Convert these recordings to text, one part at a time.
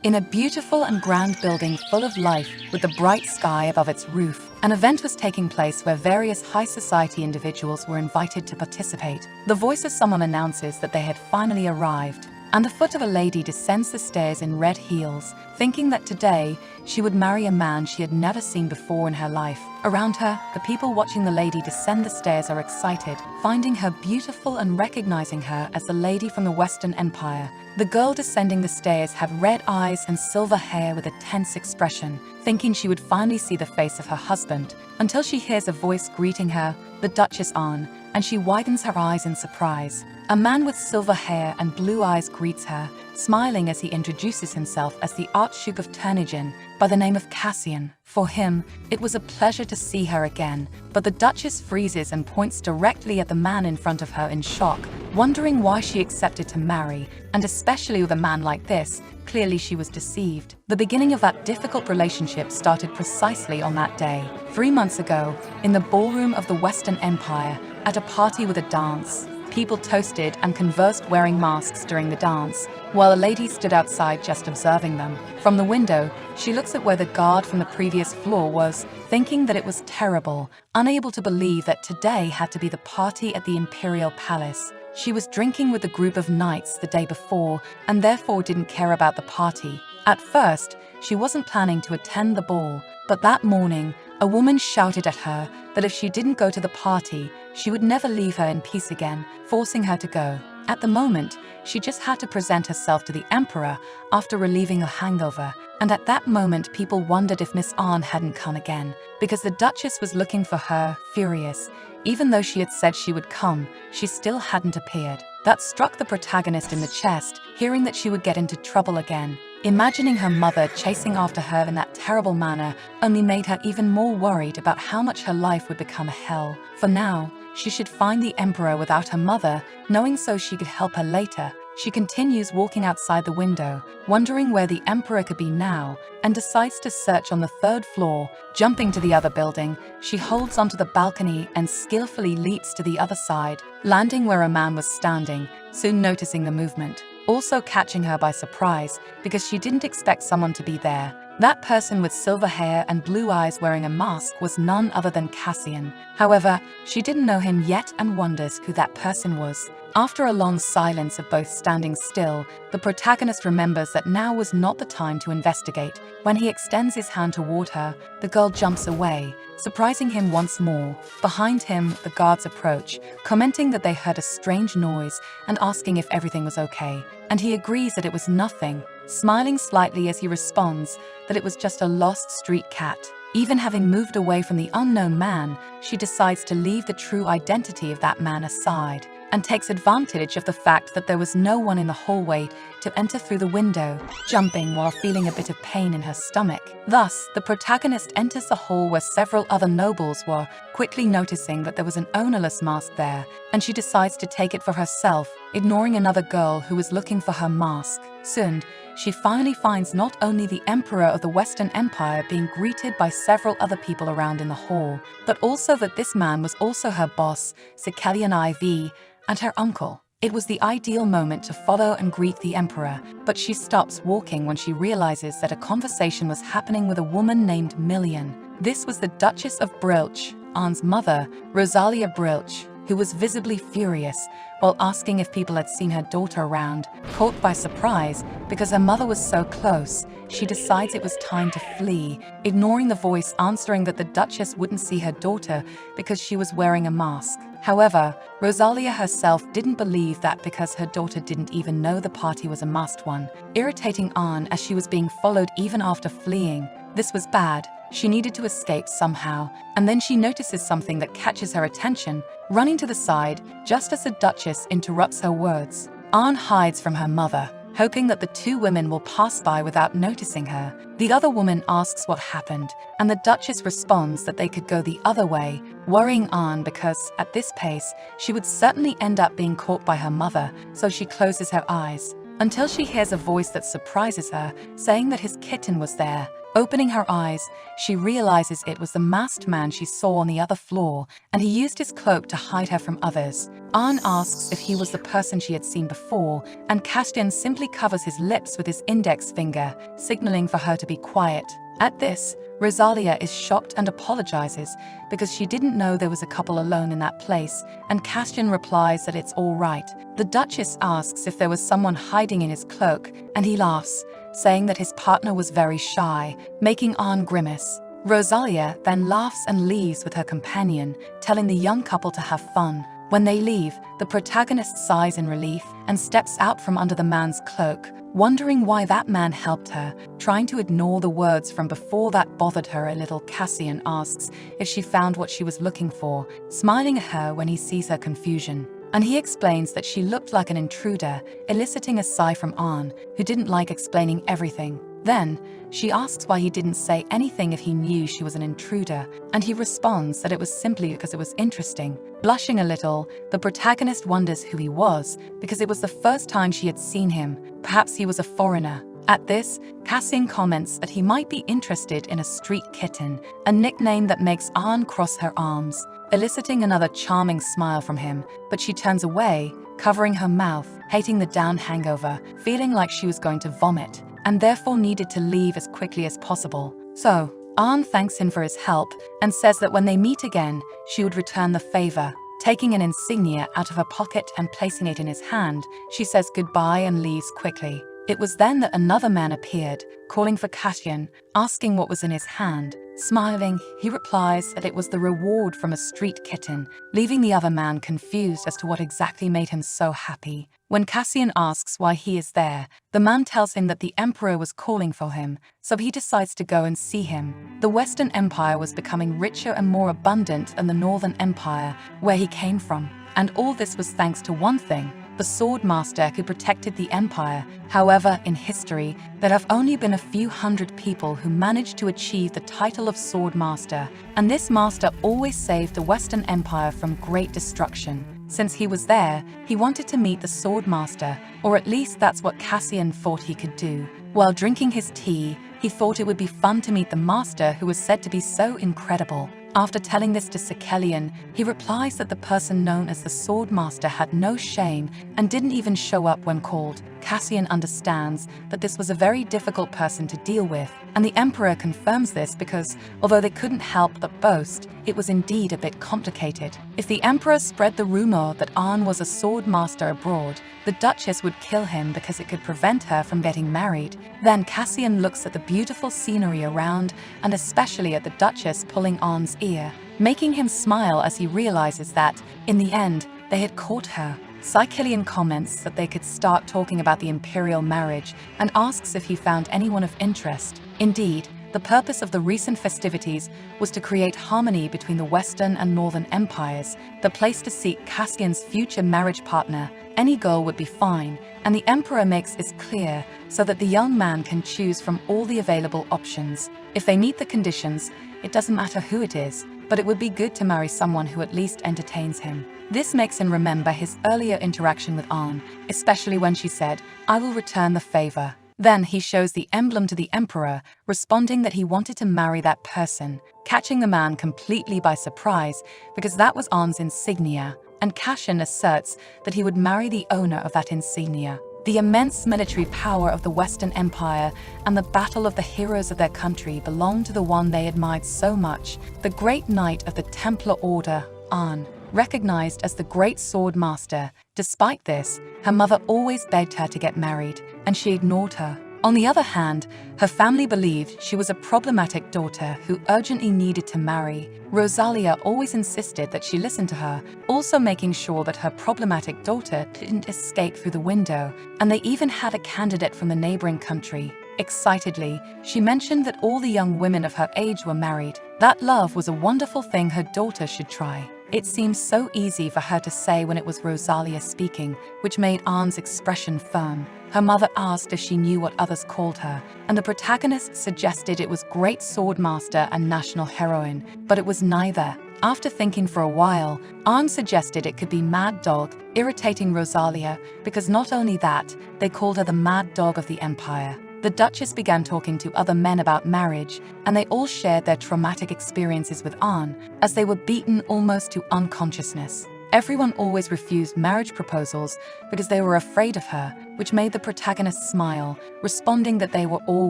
In a beautiful and grand building full of life with the bright sky above its roof, an event was taking place where various high society individuals were invited to participate. The voice of someone announces that they had finally arrived, and the foot of a lady descends the stairs in red heels, thinking that today she would marry a man she had never seen before in her life. Around her, the people watching the lady descend the stairs are excited, finding her beautiful and recognizing her as the lady from the Western Empire. The girl descending the stairs had red eyes and silver hair with a tense expression, thinking she would finally see the face of her husband, until she hears a voice greeting her, the Duchess Anne, and she widens her eyes in surprise. A man with silver hair and blue eyes greets her, smiling as he introduces himself as the Archduke of Turningen by the name of Cassian. For him, it was a pleasure to see her again, but the Duchess freezes and points directly at the man in front of her in shock, wondering why she accepted to marry, and especially with a man like this. Clearly she was deceived. The beginning of that difficult relationship started precisely on that day, 3 months ago, in the ballroom of the Western Empire, at a party with a dance. People toasted and conversed wearing masks during the dance, while a lady stood outside just observing them. From the window, she looks at where the guard from the previous floor was, thinking that it was terrible, unable to believe that today had to be the party at the Imperial Palace. She was drinking with a group of knights the day before and therefore didn't care about the party. At first, she wasn't planning to attend the ball, but that morning, a woman shouted at her that if she didn't go to the party, she would never leave her in peace again, forcing her to go. At the moment, she just had to present herself to the Emperor after relieving a hangover, and at that moment people wondered if Miss Anne hadn't come again, because the Duchess was looking for her, furious. Even though she had said she would come, she still hadn't appeared. That struck the protagonist in the chest, hearing that she would get into trouble again. Imagining her mother chasing after her in that terrible manner only made her even more worried about how much her life would become a hell. For now, she should find the Emperor without her mother, knowing so she could help her later. She continues walking outside the window, wondering where the Emperor could be now, and decides to search on the 3rd floor. Jumping to the other building, she holds onto the balcony and skillfully leaps to the other side, landing where a man was standing, soon noticing the movement, also catching her by surprise because she didn't expect someone to be there. That person with silver hair and blue eyes wearing a mask was none other than Cassian. However, she didn't know him yet and wonders who that person was. After a long silence of both standing still, the protagonist remembers that now was not the time to investigate. When he extends his hand toward her, the girl jumps away, surprising him once more. Behind him, the guards approach, commenting that they heard a strange noise and asking if everything was okay, and he agrees that it was nothing, smiling slightly as he responds that it was just a lost street cat. Even having moved away from the unknown man, she decides to leave the true identity of that man aside, and takes advantage of the fact that there was no one in the hallway to enter through the window, jumping while feeling a bit of pain in her stomach. Thus, the protagonist enters the hall where several other nobles were, quickly noticing that there was an ownerless mask there, and she decides to take it for herself, ignoring another girl who was looking for her mask. Soon, she finally finds not only the Emperor of the Western Empire being greeted by several other people around in the hall, but also that this man was also her boss, Sekelian IV, and her uncle. It was the ideal moment to follow and greet the Emperor, but she stops walking when she realizes that a conversation was happening with a woman named Million. This was the Duchess of Brilch, Anne's mother, Rosalia Brilch, who was visibly furious while asking if people had seen her daughter around. Caught by surprise because her mother was so close, she decides it was time to flee, ignoring the voice answering that the Duchess wouldn't see her daughter because she was wearing a mask. However, Rosalia herself didn't believe that because her daughter didn't even know the party was a masked one, irritating Anne as she was being followed even after fleeing. This was bad. She needed to escape somehow, and then she notices something that catches her attention, running to the side just as the Duchess interrupts her words. Anne hides from her mother, hoping that the two women will pass by without noticing her. The other woman asks what happened, and the Duchess responds that they could go the other way, worrying Anne because, at this pace, she would certainly end up being caught by her mother, so she closes her eyes. until she hears a voice that surprises her, saying that his kitten was there. Opening her eyes, she realizes it was the masked man she saw on the other floor, and he used his cloak to hide her from others. Ahn asks if he was the person she had seen before, and Castian simply covers his lips with his index finger, signaling for her to be quiet. At this, Rosalia is shocked and apologizes because she didn't know there was a couple alone in that place, and Castian replies that it's all right. The Duchess asks if there was someone hiding in his cloak, and he laughs, saying that his partner was very shy, making Ahn grimace. Rosalia then laughs and leaves with her companion, telling the young couple to have fun. When they leave, the protagonist sighs in relief and steps out from under the man's cloak, wondering why that man helped her. Trying to ignore the words from before that bothered her a little, Cassian asks if she found what she was looking for, smiling at her when he sees her confusion. And he explains that she looked like an intruder, eliciting a sigh from Ahn, who didn't like explaining everything. Then, she asks why he didn't say anything if he knew she was an intruder, and he responds that it was simply because it was interesting. Blushing a little, the protagonist wonders who he was, because it was the first time she had seen him. Perhaps he was a foreigner. At this, Cassian comments that he might be interested in a street kitten, a nickname that makes Ahn cross her arms, eliciting another charming smile from him, but she turns away, covering her mouth, hating the down hangover, feeling like she was going to vomit, and therefore needed to leave as quickly as possible. So, Ahn thanks him for his help and says that when they meet again, she would return the favor. Taking an insignia out of her pocket and placing it in his hand, she says goodbye and leaves quickly. It was then that another man appeared, calling for Cassian, asking what was in his hand. Smiling, he replies that it was the reward from a street kitten, leaving the other man confused as to what exactly made him so happy. When Cassian asks why he is there, the man tells him that the emperor was calling for him, so he decides to go and see him. The Western Empire was becoming richer and more abundant than the Northern Empire, where he came from, and all this was thanks to one thing: the sword master who protected the empire. However, in history, there have only been a few hundred people who managed to achieve the title of sword master, and this master always saved the Western Empire from great destruction. Since he was there, he wanted to meet the sword master, or at least that's what Cassian thought he could do. While drinking his tea, he thought it would be fun to meet the master who was said to be so incredible. After telling this to Sekelian, he replies that the person known as the Sword Master had no shame and didn't even show up when called. Cassian understands that this was a very difficult person to deal with, and the Emperor confirms this because, although they couldn't help but boast, it was indeed a bit complicated. If the Emperor spread the rumor that Ahn was a sword master abroad, the Duchess would kill him because it could prevent her from getting married. Then Cassian looks at the beautiful scenery around, and especially at the Duchess pulling Ahn's ear, making him smile as he realizes that, in the end, they had caught her. Sekelian comments that they could start talking about the imperial marriage and asks if he found anyone of interest. Indeed, the purpose of the recent festivities was to create harmony between the Western and Northern empires, the place to seek Cassian's future marriage partner. Any girl would be fine, and the Emperor makes it clear so that the young man can choose from all the available options. If they meet the conditions, it doesn't matter who it is, but it would be good to marry someone who at least entertains him. This makes him remember his earlier interaction with Ahn, especially when she said, "I will return the favor." Then he shows the emblem to the Emperor, responding that he wanted to marry that person, catching the man completely by surprise because that was Ahn's insignia, and Cassian asserts that he would marry the owner of that insignia. The immense military power of the Western Empire and the battle of the heroes of their country belonged to the one they admired so much, the great knight of the Templar Order, Ahn, recognized as the great sword master. Despite this, her mother always begged her to get married, and she ignored her. On the other hand, her family believed she was a problematic daughter who urgently needed to marry. Rosalia always insisted that she listen to her, also making sure that her problematic daughter didn't escape through the window, and they even had a candidate from the neighboring country. Excitedly, she mentioned that all the young women of her age were married. That love was a wonderful thing her daughter should try. It seemed so easy for her to say when it was Rosalia speaking, which made Ahn's expression firm. Her mother asked if she knew what others called her, and the protagonist suggested it was Great Sword Master and National Heroine, but it was neither. After thinking for a while, Arn suggested it could be Mad Dog, irritating Rosalia, because not only that, they called her the Mad Dog of the Empire. The Duchess began talking to other men about marriage, and they all shared their traumatic experiences with Arn, as they were beaten almost to unconsciousness. Everyone always refused marriage proposals because they were afraid of her, which made the protagonist smile, responding that they were all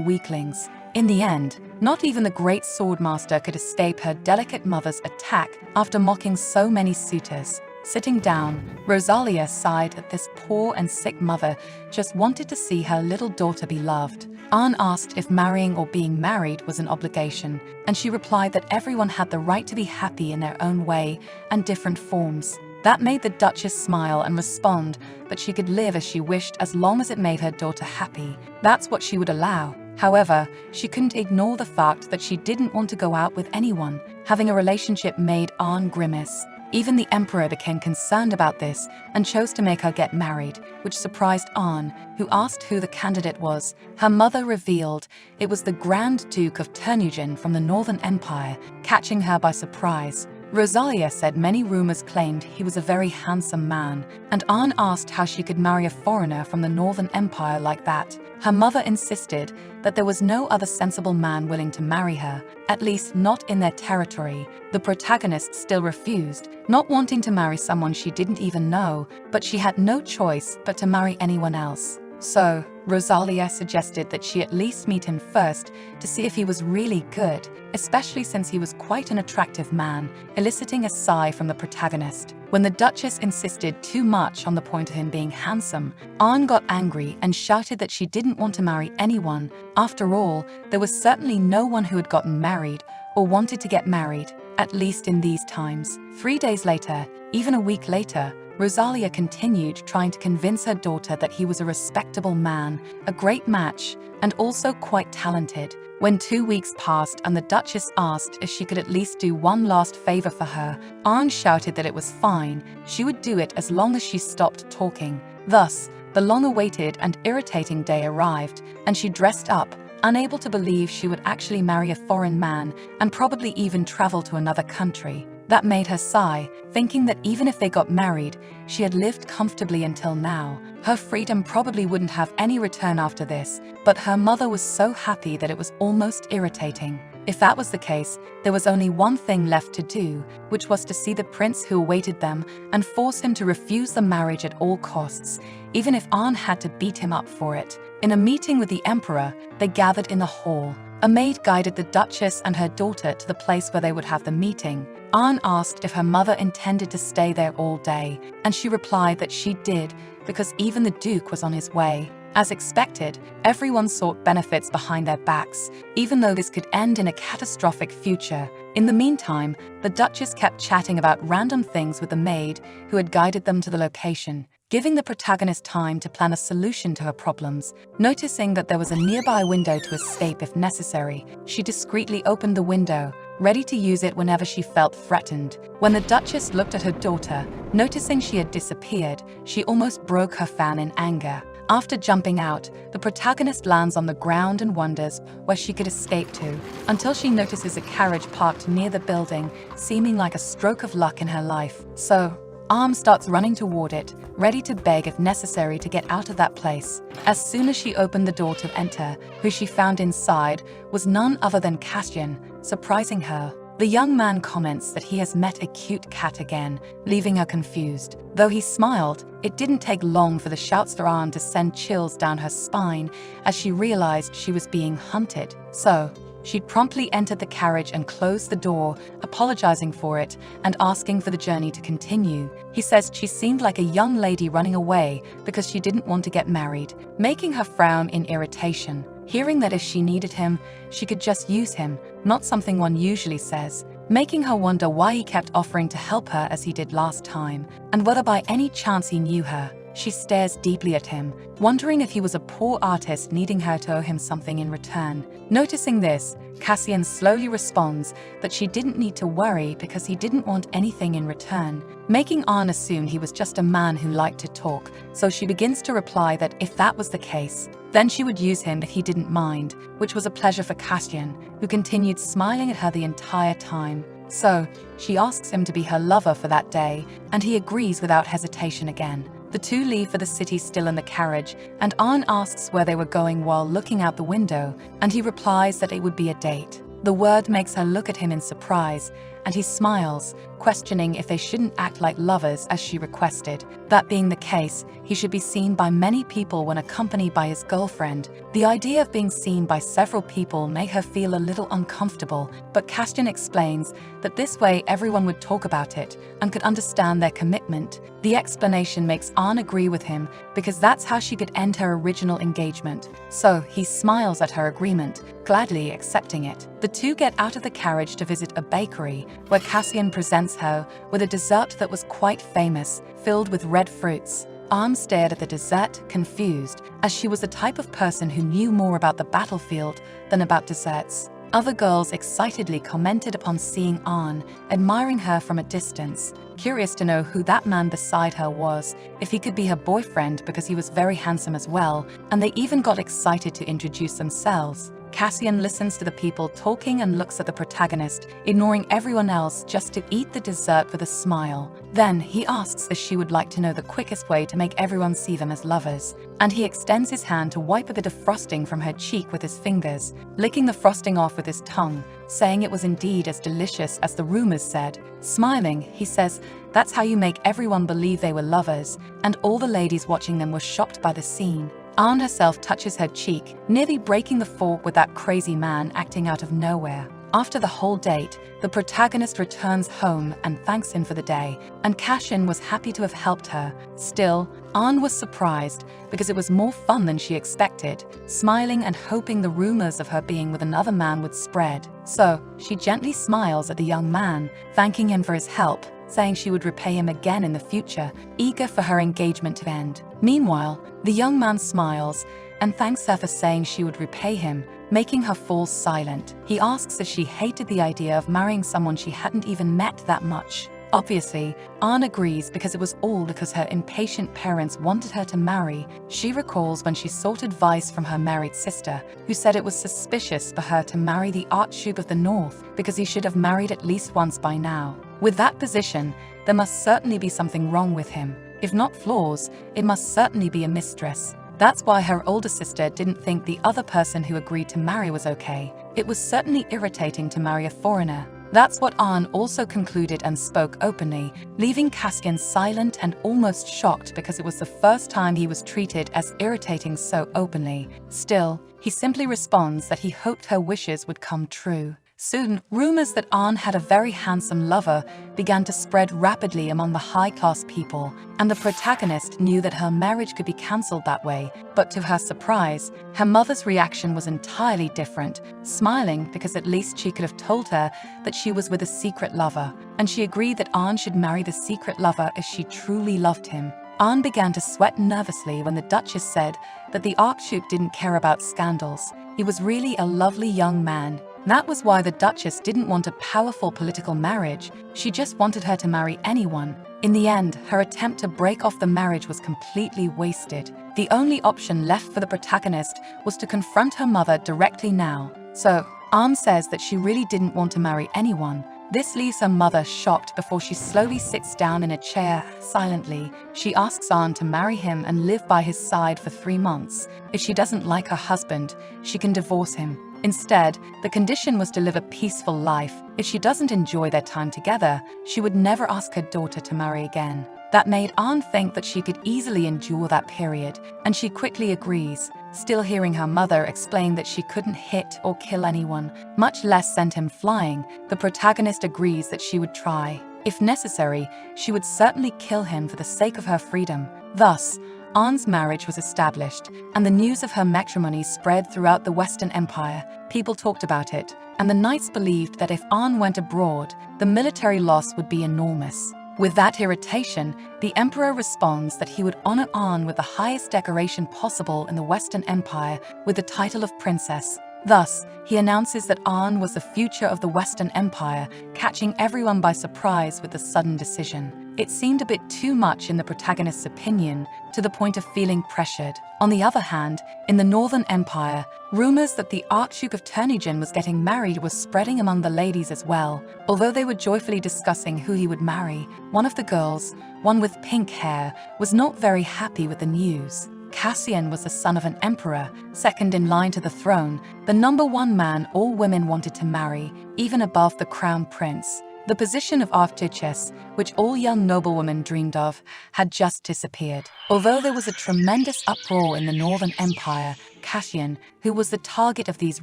weaklings. In the end, not even the great swordmaster could escape her delicate mother's attack after mocking so many suitors. Sitting down, Rosalia sighed that this poor and sick mother just wanted to see her little daughter be loved. Arn asked if marrying or being married was an obligation, and she replied that everyone had the right to be happy in their own way and different forms. That made the Duchess smile and respond that she could live as she wished as long as it made her daughter happy. That's what she would allow. However, she couldn't ignore the fact that she didn't want to go out with anyone. Having a relationship made Arn grimace. Even the Emperor became concerned about this and chose to make her get married, which surprised Arn, who asked who the candidate was. Her mother revealed it was the Grand Duke of Terneuzen from the Northern Empire, catching her by surprise. Rosalia said many rumors claimed he was a very handsome man, and Arn asked how she could marry a foreigner from the Northern Empire like that. Her mother insisted that there was no other sensible man willing to marry her, at least not in their territory. The protagonist still refused, not wanting to marry someone she didn't even know, but she had no choice but to marry anyone else. So, Rosalia suggested that she at least meet him first to see if he was really good, especially since he was quite an attractive man, eliciting a sigh from the protagonist. When the Duchess insisted too much on the point of him being handsome, Arn got angry and shouted that she didn't want to marry anyone. After all, there was certainly no one who had gotten married or wanted to get married, at least in these times. 3 days later, even a week later, Rosalia continued trying to convince her daughter that he was a respectable man, a great match, and also quite talented. When 2 weeks passed and the Duchess asked if she could at least do one last favor for her, Arn shouted that it was fine, she would do it as long as she stopped talking. Thus, the long-awaited and irritating day arrived, and she dressed up, unable to believe she would actually marry a foreign man and probably even travel to another country. That made her sigh, thinking that even if they got married, she had lived comfortably until now. Her freedom probably wouldn't have any return after this, but her mother was so happy that it was almost irritating. If that was the case, there was only one thing left to do, which was to see the prince who awaited them and force him to refuse the marriage at all costs, even if Arn had to beat him up for it. In a meeting with the Emperor, they gathered in the hall. A maid guided the Duchess and her daughter to the place where they would have the meeting. Arn asked if her mother intended to stay there all day, and she replied that she did, because even the Duke was on his way. As expected, everyone sought benefits behind their backs, even though this could end in a catastrophic future. In the meantime, the Duchess kept chatting about random things with the maid who had guided them to the location, giving the protagonist time to plan a solution to her problems. Noticing that there was a nearby window to escape if necessary, she discreetly opened the window, ready to use it whenever she felt threatened. When the Duchess looked at her daughter, noticing she had disappeared, she almost broke her fan in anger. After jumping out, the protagonist lands on the ground and wonders where she could escape to, until she notices a carriage parked near the building, seeming like a stroke of luck in her life. So, Arn starts running toward it, ready to beg if necessary to get out of that place. As soon as she opened the door to enter, who she found inside was none other than Castian, surprising her. The young man comments that he has met a cute cat again, leaving her confused. Though he smiled, it didn't take long for the shouts for Arn to send chills down her spine as she realized she was being hunted. So, she promptly entered the carriage and closed the door, apologizing for it and asking for the journey to continue. He says she seemed like a young lady running away because she didn't want to get married, making her frown in irritation. Hearing that if she needed him, she could just use him, not something one usually says, making her wonder why he kept offering to help her as he did last time, and whether by any chance he knew her. She stares deeply at him, wondering if he was a poor artist needing her to owe him something in return. Noticing this, Cassian slowly responds that she didn't need to worry because he didn't want anything in return, making Arn assume he was just a man who liked to talk, so she begins to reply that if that was the case, then she would use him if he didn't mind, which was a pleasure for Castian, who continued smiling at her the entire time. So, she asks him to be her lover for that day, and he agrees without hesitation again. The two leave for the city still in the carriage, and An asks where they were going while looking out the window, and he replies that it would be a date. The word makes her look at him in surprise, and he smiles, questioning if they shouldn't act like lovers as she requested. That being the case, he should be seen by many people when accompanied by his girlfriend. The idea of being seen by several people made her feel a little uncomfortable, but Castian explains that this way everyone would talk about it and could understand their commitment. The explanation makes An agree with him because that's how she could end her original engagement. So he smiles at her agreement, gladly accepting it. The two get out of the carriage to visit a bakery, where Cassian presents her with a dessert that was quite famous, filled with red fruits. An stared at the dessert, confused, as she was the type of person who knew more about the battlefield than about desserts. Other girls excitedly commented upon seeing An, admiring her from a distance, curious to know who that man beside her was, if he could be her boyfriend because he was very handsome as well, and they even got excited to introduce themselves. Cassian listens to the people talking and looks at the protagonist, ignoring everyone else just to eat the dessert with a smile. Then he asks if she would like to know the quickest way to make everyone see them as lovers, and he extends his hand to wipe a bit of frosting from her cheek with his fingers, licking the frosting off with his tongue, saying it was indeed as delicious as the rumors said. Smiling, he says that's how you make everyone believe they were lovers, and all the ladies watching them were shocked by the scene. An herself touches her cheek, nearly breaking the fork with that crazy man acting out of nowhere. After the whole date, the protagonist returns home and thanks him for the day, and Cassian was happy to have helped her. Still, An was surprised because it was more fun than she expected, smiling and hoping the rumors of her being with another man would spread. So, she gently smiles at the young man, thanking him for his help, saying she would repay him again in the future, eager for her engagement to end. Meanwhile, the young man smiles and thanks her for saying she would repay him, making her fall silent. He asks if she hated the idea of marrying someone she hadn't even met that much. Obviously, An agrees because it was all because her impatient parents wanted her to marry. She recalls when she sought advice from her married sister, who said it was suspicious for her to marry the Archduke of the North because he should have married at least once by now. With that position, there must certainly be something wrong with him. If not flaws, it must certainly be a mistress. That's why her older sister didn't think the other person who agreed to marry was okay. It was certainly irritating to marry a foreigner. That's what An also concluded and spoke openly, leaving Castian silent and almost shocked because it was the first time he was treated as irritating so openly. Still, he simply responds that he hoped her wishes would come true. Soon, rumors that An had a very handsome lover began to spread rapidly among the high-class people, and the protagonist knew that her marriage could be cancelled that way. But to her surprise, her mother's reaction was entirely different, smiling because at least she could have told her that she was with a secret lover, and she agreed that An should marry the secret lover if she truly loved him. An began to sweat nervously when the Duchess said that the Archduke didn't care about scandals. He was really a lovely young man. That was why the Duchess didn't want a powerful political marriage. She just wanted her to marry anyone. In the end, her attempt to break off the marriage was completely wasted. The only option left for the protagonist was to confront her mother directly now. So, An says that she really didn't want to marry anyone. This leaves her mother shocked before she slowly sits down in a chair, silently. She asks An to marry him and live by his side for 3 months. If she doesn't like her husband, she can divorce him. Instead, the condition was to live a peaceful life. If she doesn't enjoy their time together, she would never ask her daughter to marry again. That made An think that she could easily endure that period, and she quickly agrees, still hearing her mother explain that she couldn't hit or kill anyone, much less send him flying. The protagonist agrees that she would try. If necessary, she would certainly kill him for the sake of her freedom. Thus, An's marriage was established, and the news of her matrimony spread throughout the Western Empire. People talked about it, and the knights believed that if An went abroad, the military loss would be enormous. With that irritation, the emperor responds that he would honor An with the highest decoration possible in the Western Empire with the title of princess. Thus, he announces that An was the future of the Western Empire, catching everyone by surprise with the sudden decision. it seemed a bit too much in the protagonist's opinion, to the point of feeling pressured. On the other hand, in the Northern Empire, rumors that the Archduke of Turnungen was getting married was spreading among the ladies as well. Although they were joyfully discussing who he would marry, one of the girls, one with pink hair, was not very happy with the news. Cassian was the son of an emperor, second in line to the throne, the #1 man all women wanted to marry, even above the crown prince. The position of Archduchess, which all young noblewomen dreamed of, had just disappeared. Although there was a tremendous uproar in the Northern Empire, Cassian, who was the target of these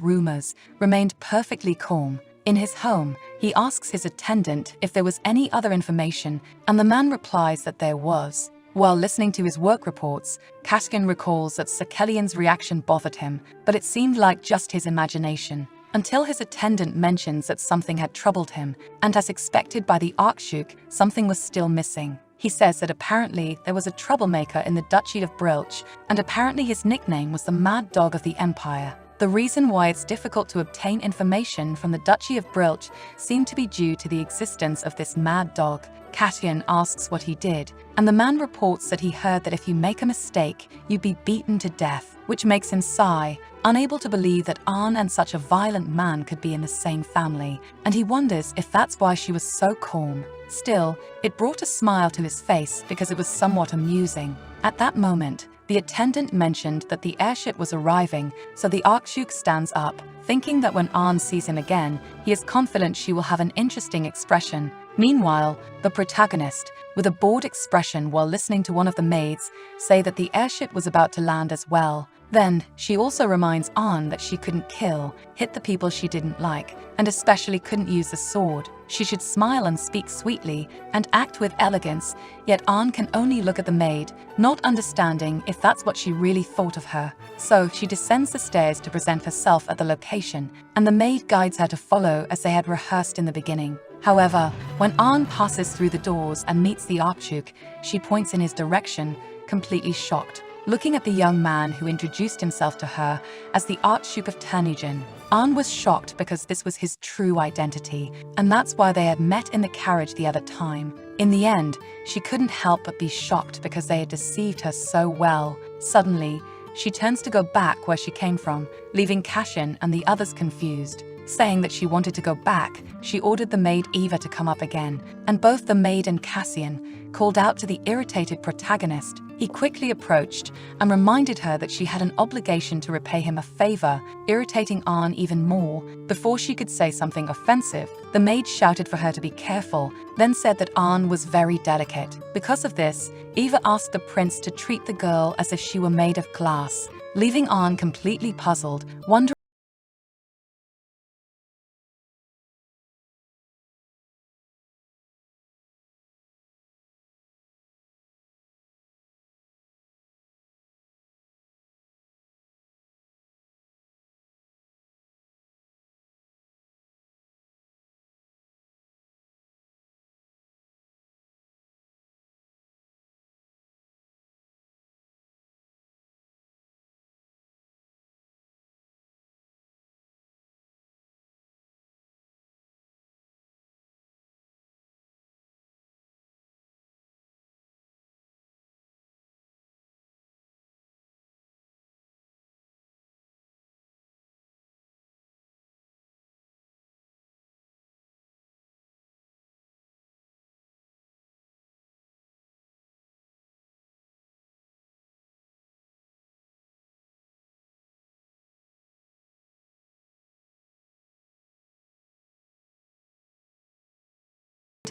rumors, remained perfectly calm. In his home, he asks his attendant if there was any other information, and the man replies that there was. While listening to his work reports, Cassian recalls that Sekelian's reaction bothered him, but it seemed like just his imagination. Until his attendant mentions that something had troubled him, and as expected by the Archduke, something was still missing. He says that apparently there was a troublemaker in the Duchy of Brilch, and apparently his nickname was the Mad Dog of the Empire. The reason why it's difficult to obtain information from the Duchy of Brilch seemed to be due to the existence of this mad dog. Cassian asks what he did, and the man reports that he heard that if you make a mistake, you'd be beaten to death, which makes him sigh, unable to believe that Arn and such a violent man could be in the same family, and he wonders if that's why she was so calm. Still, it brought a smile to his face because it was somewhat amusing. At that moment, the attendant mentioned that the airship was arriving, so the Archduke stands up, thinking that when Arn sees him again, he is confident she will have an interesting expression. Meanwhile, the protagonist, with a bored expression while listening to one of the maids say that the airship was about to land as well. Then, she also reminds Arn that she couldn't kill, hit the people she didn't like, and especially couldn't use the sword. She should smile and speak sweetly and act with elegance, yet Arn can only look at the maid, not understanding if that's what she really thought of her. So she descends the stairs to present herself at the location, and the maid guides her to follow as they had rehearsed in the beginning. However, when Arn passes through the doors and meets the Archduke, she points in his direction, completely shocked, looking at the young man who introduced himself to her as the Archduke of Turnungen. Arn was shocked because this was his true identity, and that's why they had met in the carriage the other time. In the end, she couldn't help but be shocked because they had deceived her so well. Suddenly, she turns to go back where she came from, leaving Cassian and the others confused. Saying that she wanted to go back, she ordered the maid Eva to come up again, and both the maid and Cassian called out to the irritated protagonist. He quickly approached and reminded her that she had an obligation to repay him a favor, irritating Arn even more. Before she could say something offensive, the maid shouted for her to be careful, then said that Arn was very delicate. Because of this, Eva asked the prince to treat the girl as if she were made of glass, leaving Arn completely puzzled, wondering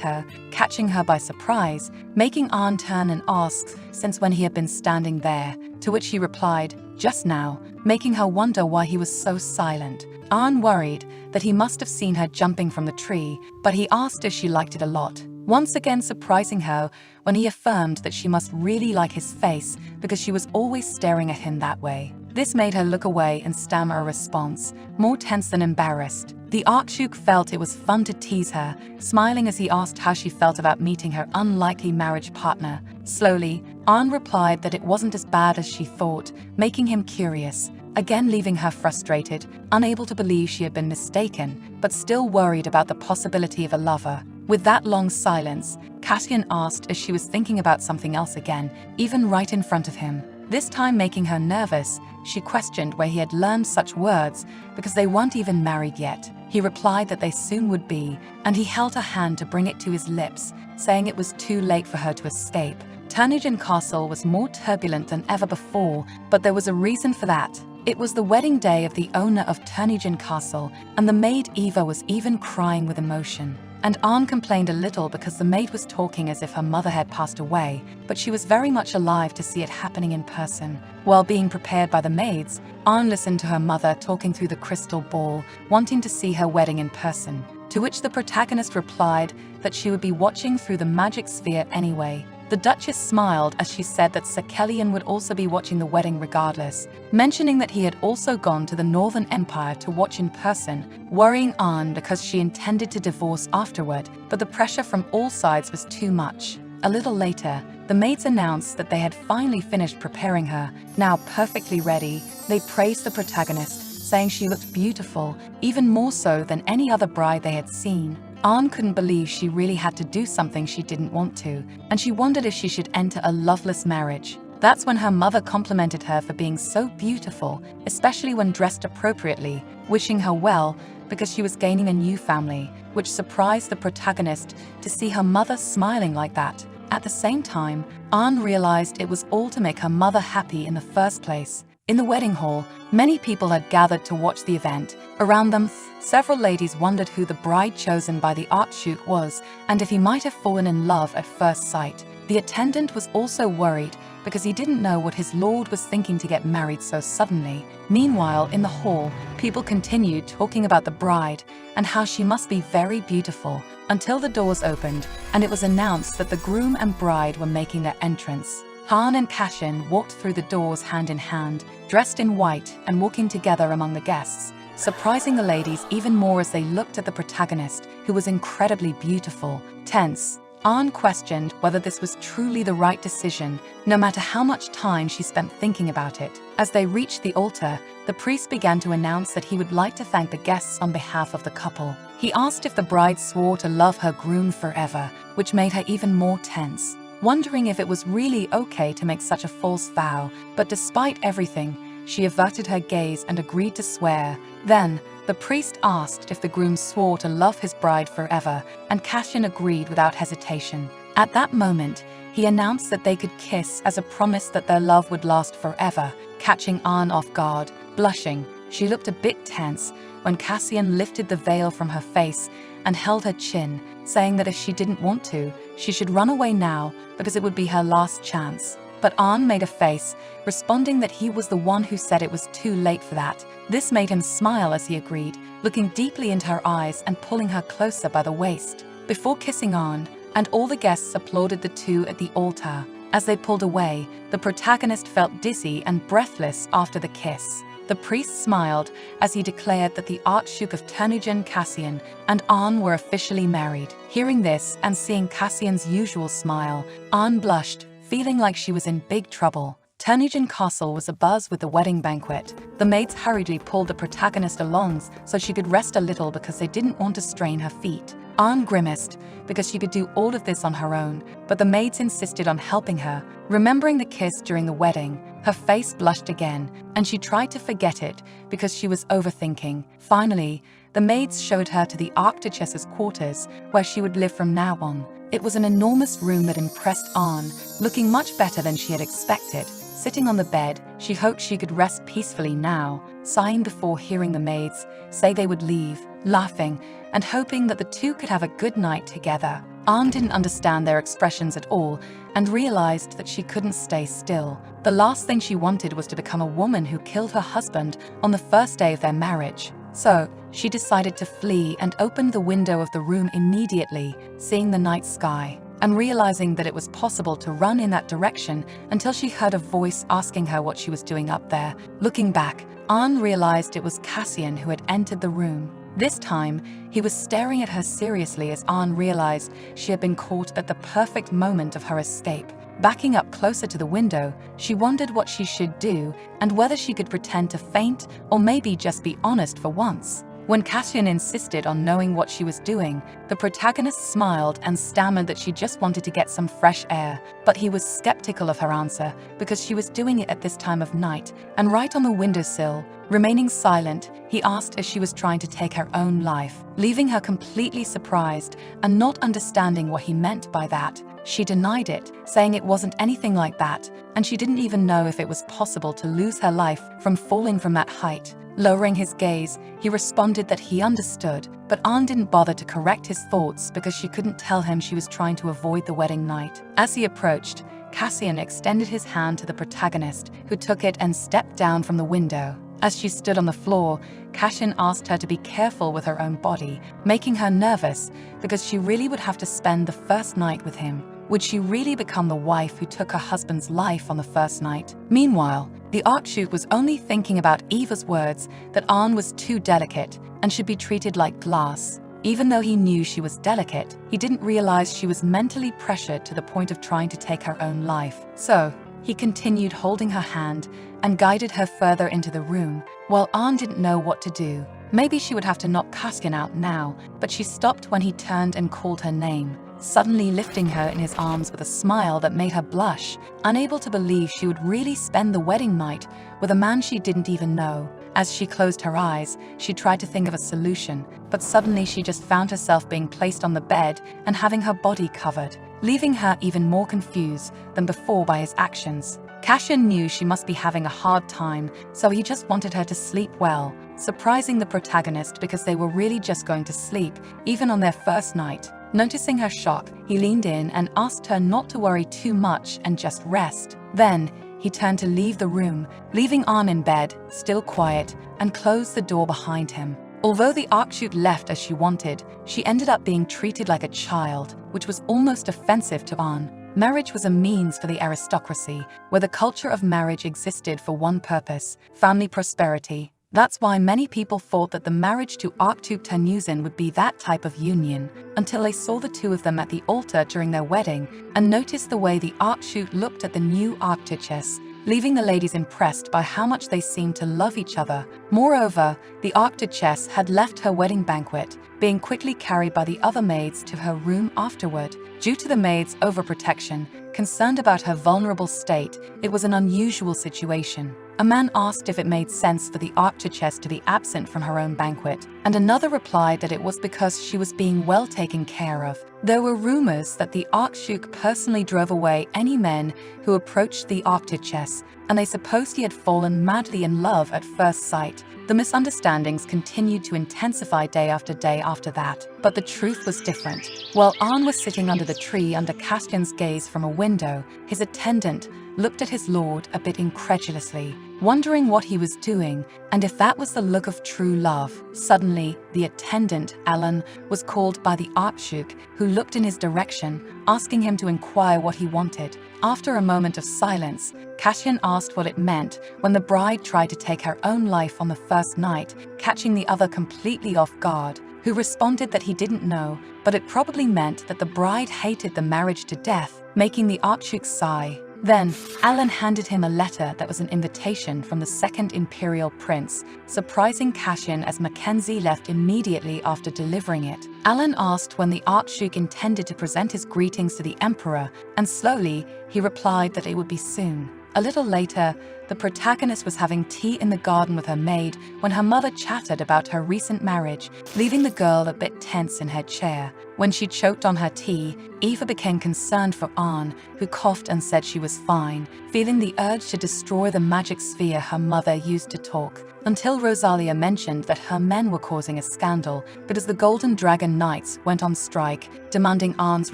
her, catching her by surprise, making Arn turn and ask since when he had been standing there, to which he replied, "Just now," making her wonder why he was so silent. Arn worried that he must have seen her jumping from the tree, but he asked if she liked it a lot, once again surprising her when he affirmed that she must really like his face because she was always staring at him that way. This made her look away and stammer a response, more tense than embarrassed. The Archduke felt it was fun to tease her, smiling as he asked how she felt about meeting her unlikely marriage partner. Slowly, Arn replied that it wasn't as bad as she thought, making him curious, again leaving her frustrated, unable to believe she had been mistaken, but still worried about the possibility of a lover. With that long silence, Cassian asked if she was thinking about something else again, even right in front of him. This time making her nervous, she questioned where he had learned such words because they weren't even married yet. He replied that they soon would be, and he held her hand to bring it to his lips, saying it was too late for her to escape. Turnagain Castle was more turbulent than ever before, but there was a reason for that. It was the wedding day of the owner of Turnagain Castle, and the maid Eva was even crying with emotion. And Arn complained a little because the maid was talking as if her mother had passed away, but she was very much alive to see it happening in person. While being prepared by the maids, Arn listened to her mother talking through the crystal ball, wanting to see her wedding in person, to which the protagonist replied that she would be watching through the magic sphere anyway. The Duchess smiled as she said that Sir Kellyan would also be watching the wedding regardless, mentioning that he had also gone to the Northern Empire to watch in person, worrying Arn because she intended to divorce afterward, but the pressure from all sides was too much. A little later, the maids announced that they had finally finished preparing her. Now perfectly ready, they praised the protagonist, saying she looked beautiful, even more so than any other bride they had seen. Arn couldn't believe she really had to do something she didn't want to, and she wondered if she should enter a loveless marriage. That's when her mother complimented her for being so beautiful, especially when dressed appropriately, wishing her well because she was gaining a new family, which surprised the protagonist to see her mother smiling like that. At the same time, Arn realized it was all to make her mother happy in the first place. In the wedding hall, many people had gathered to watch the event. Around them, several ladies wondered who the bride chosen by the Archduke was and if he might have fallen in love at first sight. The attendant was also worried because he didn't know what his lord was thinking to get married so suddenly. Meanwhile, in the hall, people continued talking about the bride and how she must be very beautiful until the doors opened and it was announced that the groom and bride were making their entrance. Han and Cassian walked through the doors hand in hand, dressed in white and walking together among the guests, surprising the ladies even more as they looked at the protagonist, who was incredibly beautiful. Tense, Arn questioned whether this was truly the right decision, no matter how much time she spent thinking about it. As they reached the altar, the priest began to announce that he would like to thank the guests on behalf of the couple. He asked if the bride swore to love her groom forever, which made her even more tense, wondering if it was really okay to make such a false vow, but despite everything, she averted her gaze and agreed to swear. Then, the priest asked if the groom swore to love his bride forever, and Cassian agreed without hesitation. At that moment, he announced that they could kiss as a promise that their love would last forever, catching Arn off guard. Blushing, she looked a bit tense when Cassian lifted the veil from her face and held her chin, saying that if she didn't want to, she should run away now because it would be her last chance. But Arn made a face, responding that he was the one who said it was too late for that. This made him smile as he agreed, looking deeply into her eyes and pulling her closer by the waist. Before kissing Arn, and all the guests applauded the two at the altar. As they pulled away, the protagonist felt dizzy and breathless after the kiss. The priest smiled as he declared that the Archduke of Turnagain Cassian and Arn were officially married. Hearing this and seeing Cassian's usual smile, Arn blushed, feeling like she was in big trouble. Turnagain Castle was abuzz with the wedding banquet. The maids hurriedly pulled the protagonist along so she could rest a little because they didn't want to strain her feet. Arn grimaced because she could do all of this on her own, but the maids insisted on helping her. Remembering the kiss during the wedding, her face blushed again, and she tried to forget it because she was overthinking. Finally, the maids showed her to the Archduchess's quarters, where she would live from now on. It was an enormous room that impressed Arn, looking much better than she had expected. Sitting on the bed, she hoped she could rest peacefully now, sighing before hearing the maids say they would leave, laughing and hoping that the two could have a good night together. Arn didn't understand their expressions at all and realized that she couldn't stay still. The last thing she wanted was to become a woman who killed her husband on the first day of their marriage. So, she decided to flee and opened the window of the room immediately, seeing the night sky, and realizing that it was possible to run in that direction until she heard a voice asking her what she was doing up there. Looking back, Arn realized it was Cassian who had entered the room. This time, he was staring at her seriously as Arn realized she had been caught at the perfect moment of her escape. Backing up closer to the window, she wondered what she should do and whether she could pretend to faint or maybe just be honest for once. When Cassian insisted on knowing what she was doing, the protagonist smiled and stammered that she just wanted to get some fresh air, but he was skeptical of her answer because she was doing it at this time of night, and right on the windowsill, remaining silent, he asked if she was trying to take her own life, leaving her completely surprised and not understanding what he meant by that. She denied it, saying it wasn't anything like that, and she didn't even know if it was possible to lose her life from falling from that height. Lowering his gaze, he responded that he understood, but Anne didn't bother to correct his thoughts because she couldn't tell him she was trying to avoid the wedding night. As he approached, Cassian extended his hand to the protagonist, who took it and stepped down from the window. As she stood on the floor, Cassian asked her to be careful with her own body, making her nervous because she really would have to spend the first night with him. Would she really become the wife who took her husband's life on the first night? Meanwhile, the Archduke was only thinking about Eva's words that Anne was too delicate and should be treated like glass. Even though he knew she was delicate, he didn't realize she was mentally pressured to the point of trying to take her own life. So, he continued holding her hand and guided her further into the room, while Anne didn't know what to do. Maybe she would have to knock Cassian out now, but she stopped when he turned and called her name, suddenly lifting her in his arms with a smile that made her blush, unable to believe she would really spend the wedding night with a man she didn't even know. As she closed her eyes, she tried to think of a solution, but suddenly she just found herself being placed on the bed and having her body covered, leaving her even more confused than before by his actions. Cassian knew she must be having a hard time, so he just wanted her to sleep well, surprising the protagonist because they were really just going to sleep, even on their first night. Noticing her shock, he leaned in and asked her not to worry too much and just rest. Then, he turned to leave the room, leaving Anne in bed, still quiet, and closed the door behind him. Although the Archduke left as she wanted, she ended up being treated like a child, which was almost offensive to Anne. Marriage was a means for the aristocracy, where the culture of marriage existed for one purpose: family prosperity. That's why many people thought that the marriage to Archduke Terneuzen would be that type of union, until they saw the two of them at the altar during their wedding and noticed the way the Archduke looked at the new Archduchess, leaving the ladies impressed by how much they seemed to love each other. Moreover, the Archduchess had left her wedding banquet, being quickly carried by the other maids to her room afterward. Due to the maids' overprotection, concerned about her vulnerable state, it was an unusual situation. A man asked if it made sense for the Archduchess to be absent from her own banquet, and another replied that it was because she was being well taken care of. There were rumors that the Archduke personally drove away any men who approached the Archduchess, and they supposed he had fallen madly in love at first sight. The misunderstandings continued to intensify day after day after that, but the truth was different. While Anne was sitting under the tree under Castian's gaze from a window, his attendant looked at his lord a bit incredulously, wondering what he was doing and if that was the look of true love. Suddenly, the attendant, Alan, was called by the Archduke, who looked in his direction, asking him to inquire what he wanted. After a moment of silence, Cassian asked what it meant when the bride tried to take her own life on the first night, catching the other completely off guard, who responded that he didn't know, but it probably meant that the bride hated the marriage to death, making the Archduke sigh. Then, Alan handed him a letter that was an invitation from the second Imperial Prince, surprising Cassian as Mackenzie left immediately after delivering it. Alan asked when the Archduke intended to present his greetings to the Emperor, and slowly, he replied that it would be soon. A little later, the protagonist was having tea in the garden with her maid when her mother chattered about her recent marriage, leaving the girl a bit tense in her chair. When she choked on her tea, Eva became concerned for Anne, who coughed and said she was fine, feeling the urge to destroy the magic sphere her mother used to talk, until Rosalia mentioned that her men were causing a scandal because the Golden Dragon Knights went on strike, demanding Anne's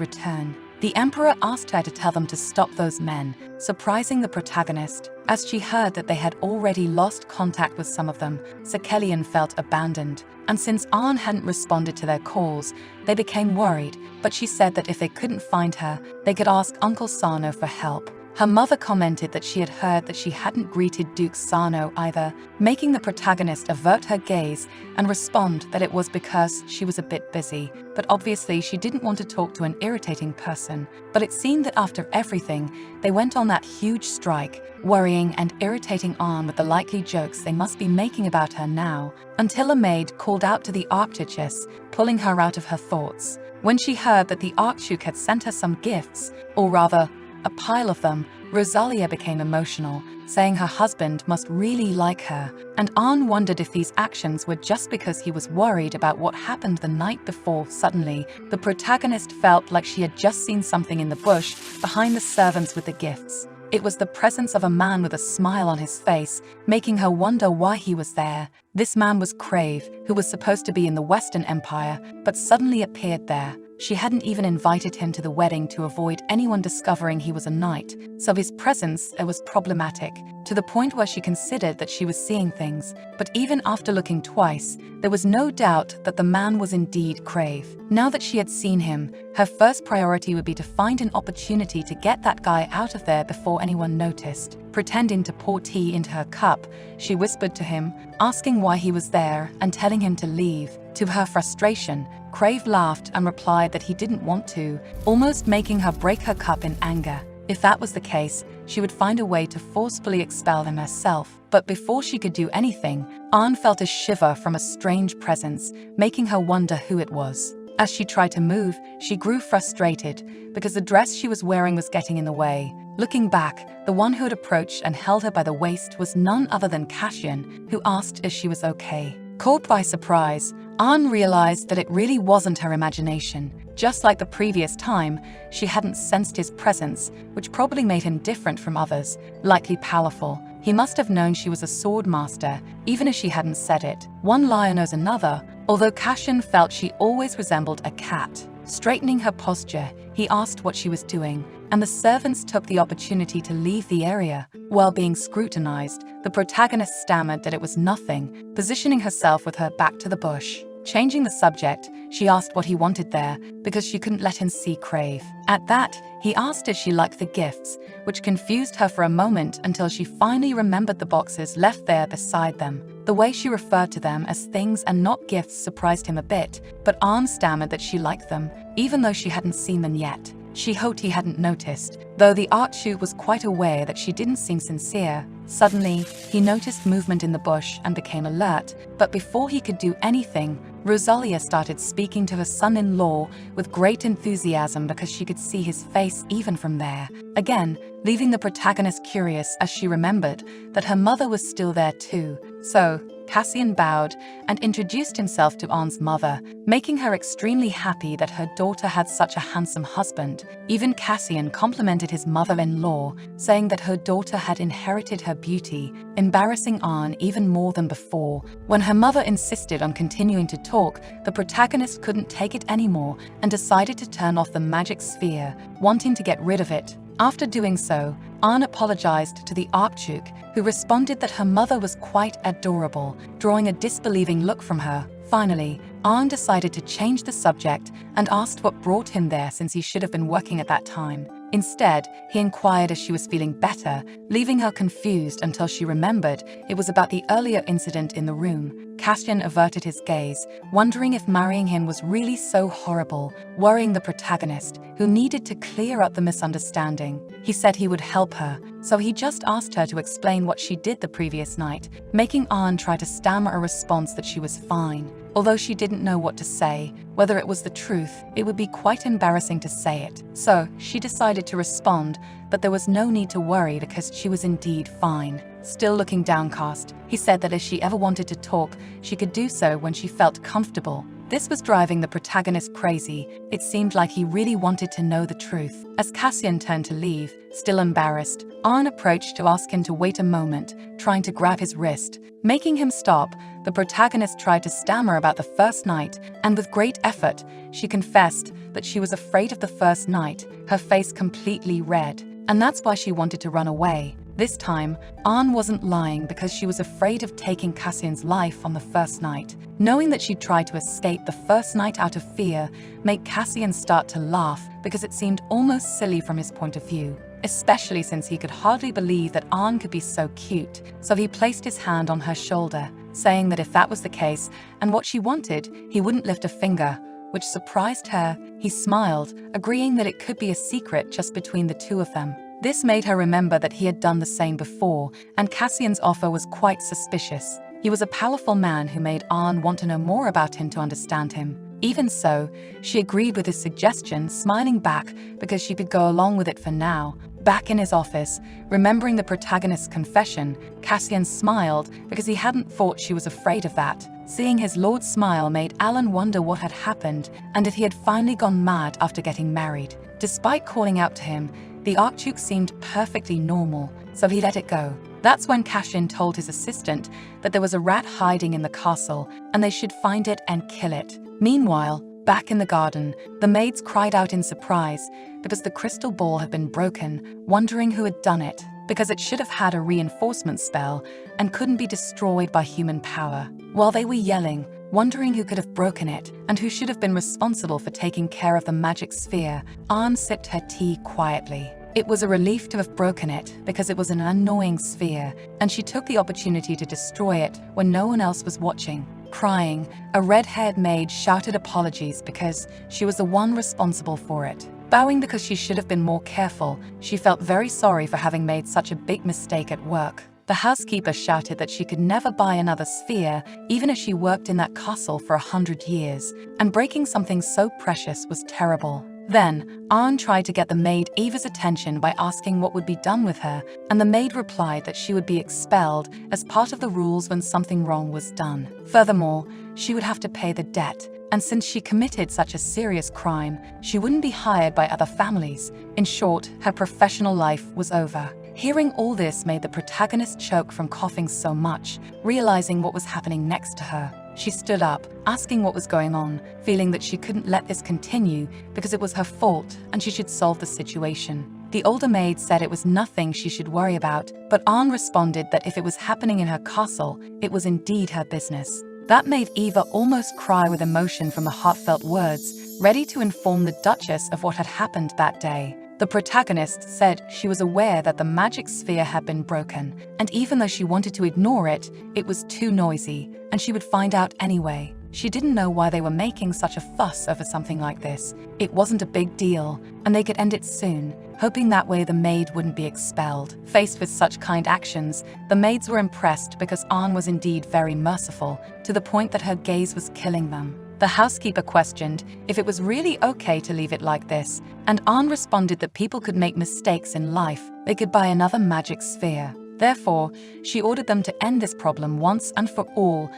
return. The Emperor asked her to tell them to stop those men, surprising the protagonist. As she heard that they had already lost contact with some of them, Sekelian felt abandoned. And since Anne hadn't responded to their calls, they became worried, but she said that if they couldn't find her, they could ask Uncle Sarno for help. Her mother commented that she had heard that she hadn't greeted Duke Sano either, making the protagonist avert her gaze and respond that it was because she was a bit busy, but obviously she didn't want to talk to an irritating person. But it seemed that after everything, they went on that huge strike, worrying and irritating Anne with the likely jokes they must be making about her now, until a maid called out to the Archduchess, pulling her out of her thoughts. When she heard that the Archduke had sent her some gifts, or rather, a pile of them, Rosalia became emotional, saying her husband must really like her, and Anne wondered if these actions were just because he was worried about what happened the night before. Suddenly, the protagonist felt like she had just seen something in the bush behind the servants with the gifts. It was the presence of a man with a smile on his face, making her wonder why he was there. This man was Crave, who was supposed to be in the Western Empire, but suddenly appeared there. She hadn't even invited him to the wedding to avoid anyone discovering he was a knight, so his presence was problematic, to the point where she considered that she was seeing things. But even after looking twice, there was no doubt that the man was indeed Crave. Now that she had seen him, her first priority would be to find an opportunity to get that guy out of there before anyone noticed. Pretending to pour tea into her cup, she whispered to him, asking why he was there and telling him to leave. To her frustration, Crave laughed and replied that he didn't want to, almost making her break her cup in anger. If that was the case, she would find a way to forcefully expel him herself. But before she could do anything, Anne felt a shiver from a strange presence, making her wonder who it was. As she tried to move, she grew frustrated because the dress she was wearing was getting in the way. Looking back, the one who had approached and held her by the waist was none other than Cassian, who asked if she was okay. Caught by surprise, Anne realized that it really wasn't her imagination. Just like the previous time, she hadn't sensed his presence, which probably made him different from others, likely powerful. He must have known she was a sword master, even if she hadn't said it. One liar knows another, although Cassian felt she always resembled a cat. Straightening her posture, he asked what she was doing, and the servants took the opportunity to leave the area. While being scrutinized, the protagonist stammered that it was nothing, positioning herself with her back to the bush. Changing the subject, she asked what he wanted there because she couldn't let him see Crave. At that, he asked if she liked the gifts, which confused her for a moment until she finally remembered the boxes left there beside them. The way she referred to them as things and not gifts surprised him a bit, but Anne stammered that she liked them, even though she hadn't seen them yet. She hoped he hadn't noticed, though the Archduke was quite aware that she didn't seem sincere. Suddenly, he noticed movement in the bush and became alert, but before he could do anything, Rosalia started speaking to her son-in-law with great enthusiasm because she could see his face even from there. Again, leaving the protagonist curious as she remembered that her mother was still there too. So, Cassian bowed and introduced himself to Anne's mother, making her extremely happy that her daughter had such a handsome husband. Even Cassian complimented his mother-in-law, saying that her daughter had inherited her beauty, embarrassing Anne even more than before. When her mother insisted on continuing to talk, the protagonist couldn't take it anymore and decided to turn off the magic sphere, wanting to get rid of it. After doing so, Anne apologized to the Archduke, who responded that her mother was quite adorable, drawing a disbelieving look from her. Finally, Anne decided to change the subject and asked what brought him there since he should have been working at that time. Instead, he inquired if she was feeling better, leaving her confused until she remembered it was about the earlier incident in the room. Cassian averted his gaze, wondering if marrying him was really so horrible, worrying the protagonist, who needed to clear up the misunderstanding. He said he would help her, so he just asked her to explain what she did the previous night, making Anne try to stammer a response that she was fine. Although she didn't know what to say, whether it was the truth, it would be quite embarrassing to say it. So she decided to respond, but there was no need to worry because she was indeed fine. Still looking downcast, he said that if she ever wanted to talk, she could do so when she felt comfortable. This was driving the protagonist crazy. It seemed like he really wanted to know the truth. As Cassian turned to leave, still embarrassed, Anne approached to ask him to wait a moment, trying to grab his wrist. Making him stop, the protagonist tried to stammer about the first night, and with great effort, she confessed that she was afraid of the first night, her face completely red, and that's why she wanted to run away. This time, Anne wasn't lying because she was afraid of taking Cassian's life on the first night. Knowing that she'd tried to escape the first night out of fear made Cassian start to laugh because it seemed almost silly from his point of view. especially since he could hardly believe that Ahn could be so cute, so he placed his hand on her shoulder, saying that if that was the case and what she wanted, he wouldn't lift a finger, which surprised her. He smiled, agreeing that it could be a secret just between the two of them. This made her remember that he had done the same before, and Cassian's offer was quite suspicious. He was a powerful man who made Ahn want to know more about him to understand him. Even so, she agreed with his suggestion, smiling back because she could go along with it for now. Back in his office, remembering the protagonist's confession, Cassian smiled because he hadn't thought she was afraid of that. Seeing his lord's smile made Alan wonder what had happened and if he had finally gone mad after getting married. Despite calling out to him, the Archduke seemed perfectly normal, so he let it go. That's when Cassian told his assistant that there was a rat hiding in the castle and they should find it and kill it. Meanwhile, back in the garden, the maids cried out in surprise because the crystal ball had been broken, wondering who had done it, because it should have had a reinforcement spell and couldn't be destroyed by human power. While they were yelling, wondering who could have broken it and who should have been responsible for taking care of the magic sphere, Ahn sipped her tea quietly. It was a relief to have broken it because it was an annoying sphere, and she took the opportunity to destroy it when no one else was watching. Crying, a red-haired maid shouted apologies because she was the one responsible for it. Bowing because she should have been more careful, she felt very sorry for having made such a big mistake at work. The housekeeper shouted that she could never buy another sphere, even if she worked in that castle for 100 years, and breaking something so precious was terrible. Then, Ahn tried to get the maid Eva's attention by asking what would be done with her, and the maid replied that she would be expelled as part of the rules when something wrong was done. Furthermore, she would have to pay the debt, and since she committed such a serious crime, she wouldn't be hired by other families. In short, her professional life was over. Hearing all this made the protagonist choke from coughing so much, realizing what was happening next to her. She stood up, asking what was going on, feeling that she couldn't let this continue because it was her fault and she should solve the situation. The older maid said it was nothing she should worry about, but Ahn responded that if it was happening in her castle, it was indeed her business. That made Eva almost cry with emotion from the heartfelt words, ready to inform the Duchess of what had happened that day. The protagonist said she was aware that the magic sphere had been broken, and even though she wanted to ignore it, it was too noisy, and she would find out anyway. She didn't know why they were making such a fuss over something like this. It wasn't a big deal, and they could end it soon, hoping that way the maid wouldn't be expelled. Faced with such kind actions, the maids were impressed because Ahn was indeed very merciful, to the point that her gaze was killing them. The housekeeper questioned if it was really okay to leave it like this, and Ahn responded that people could make mistakes in life. They could buy another magic sphere. Therefore, she ordered them to end this problem once and for all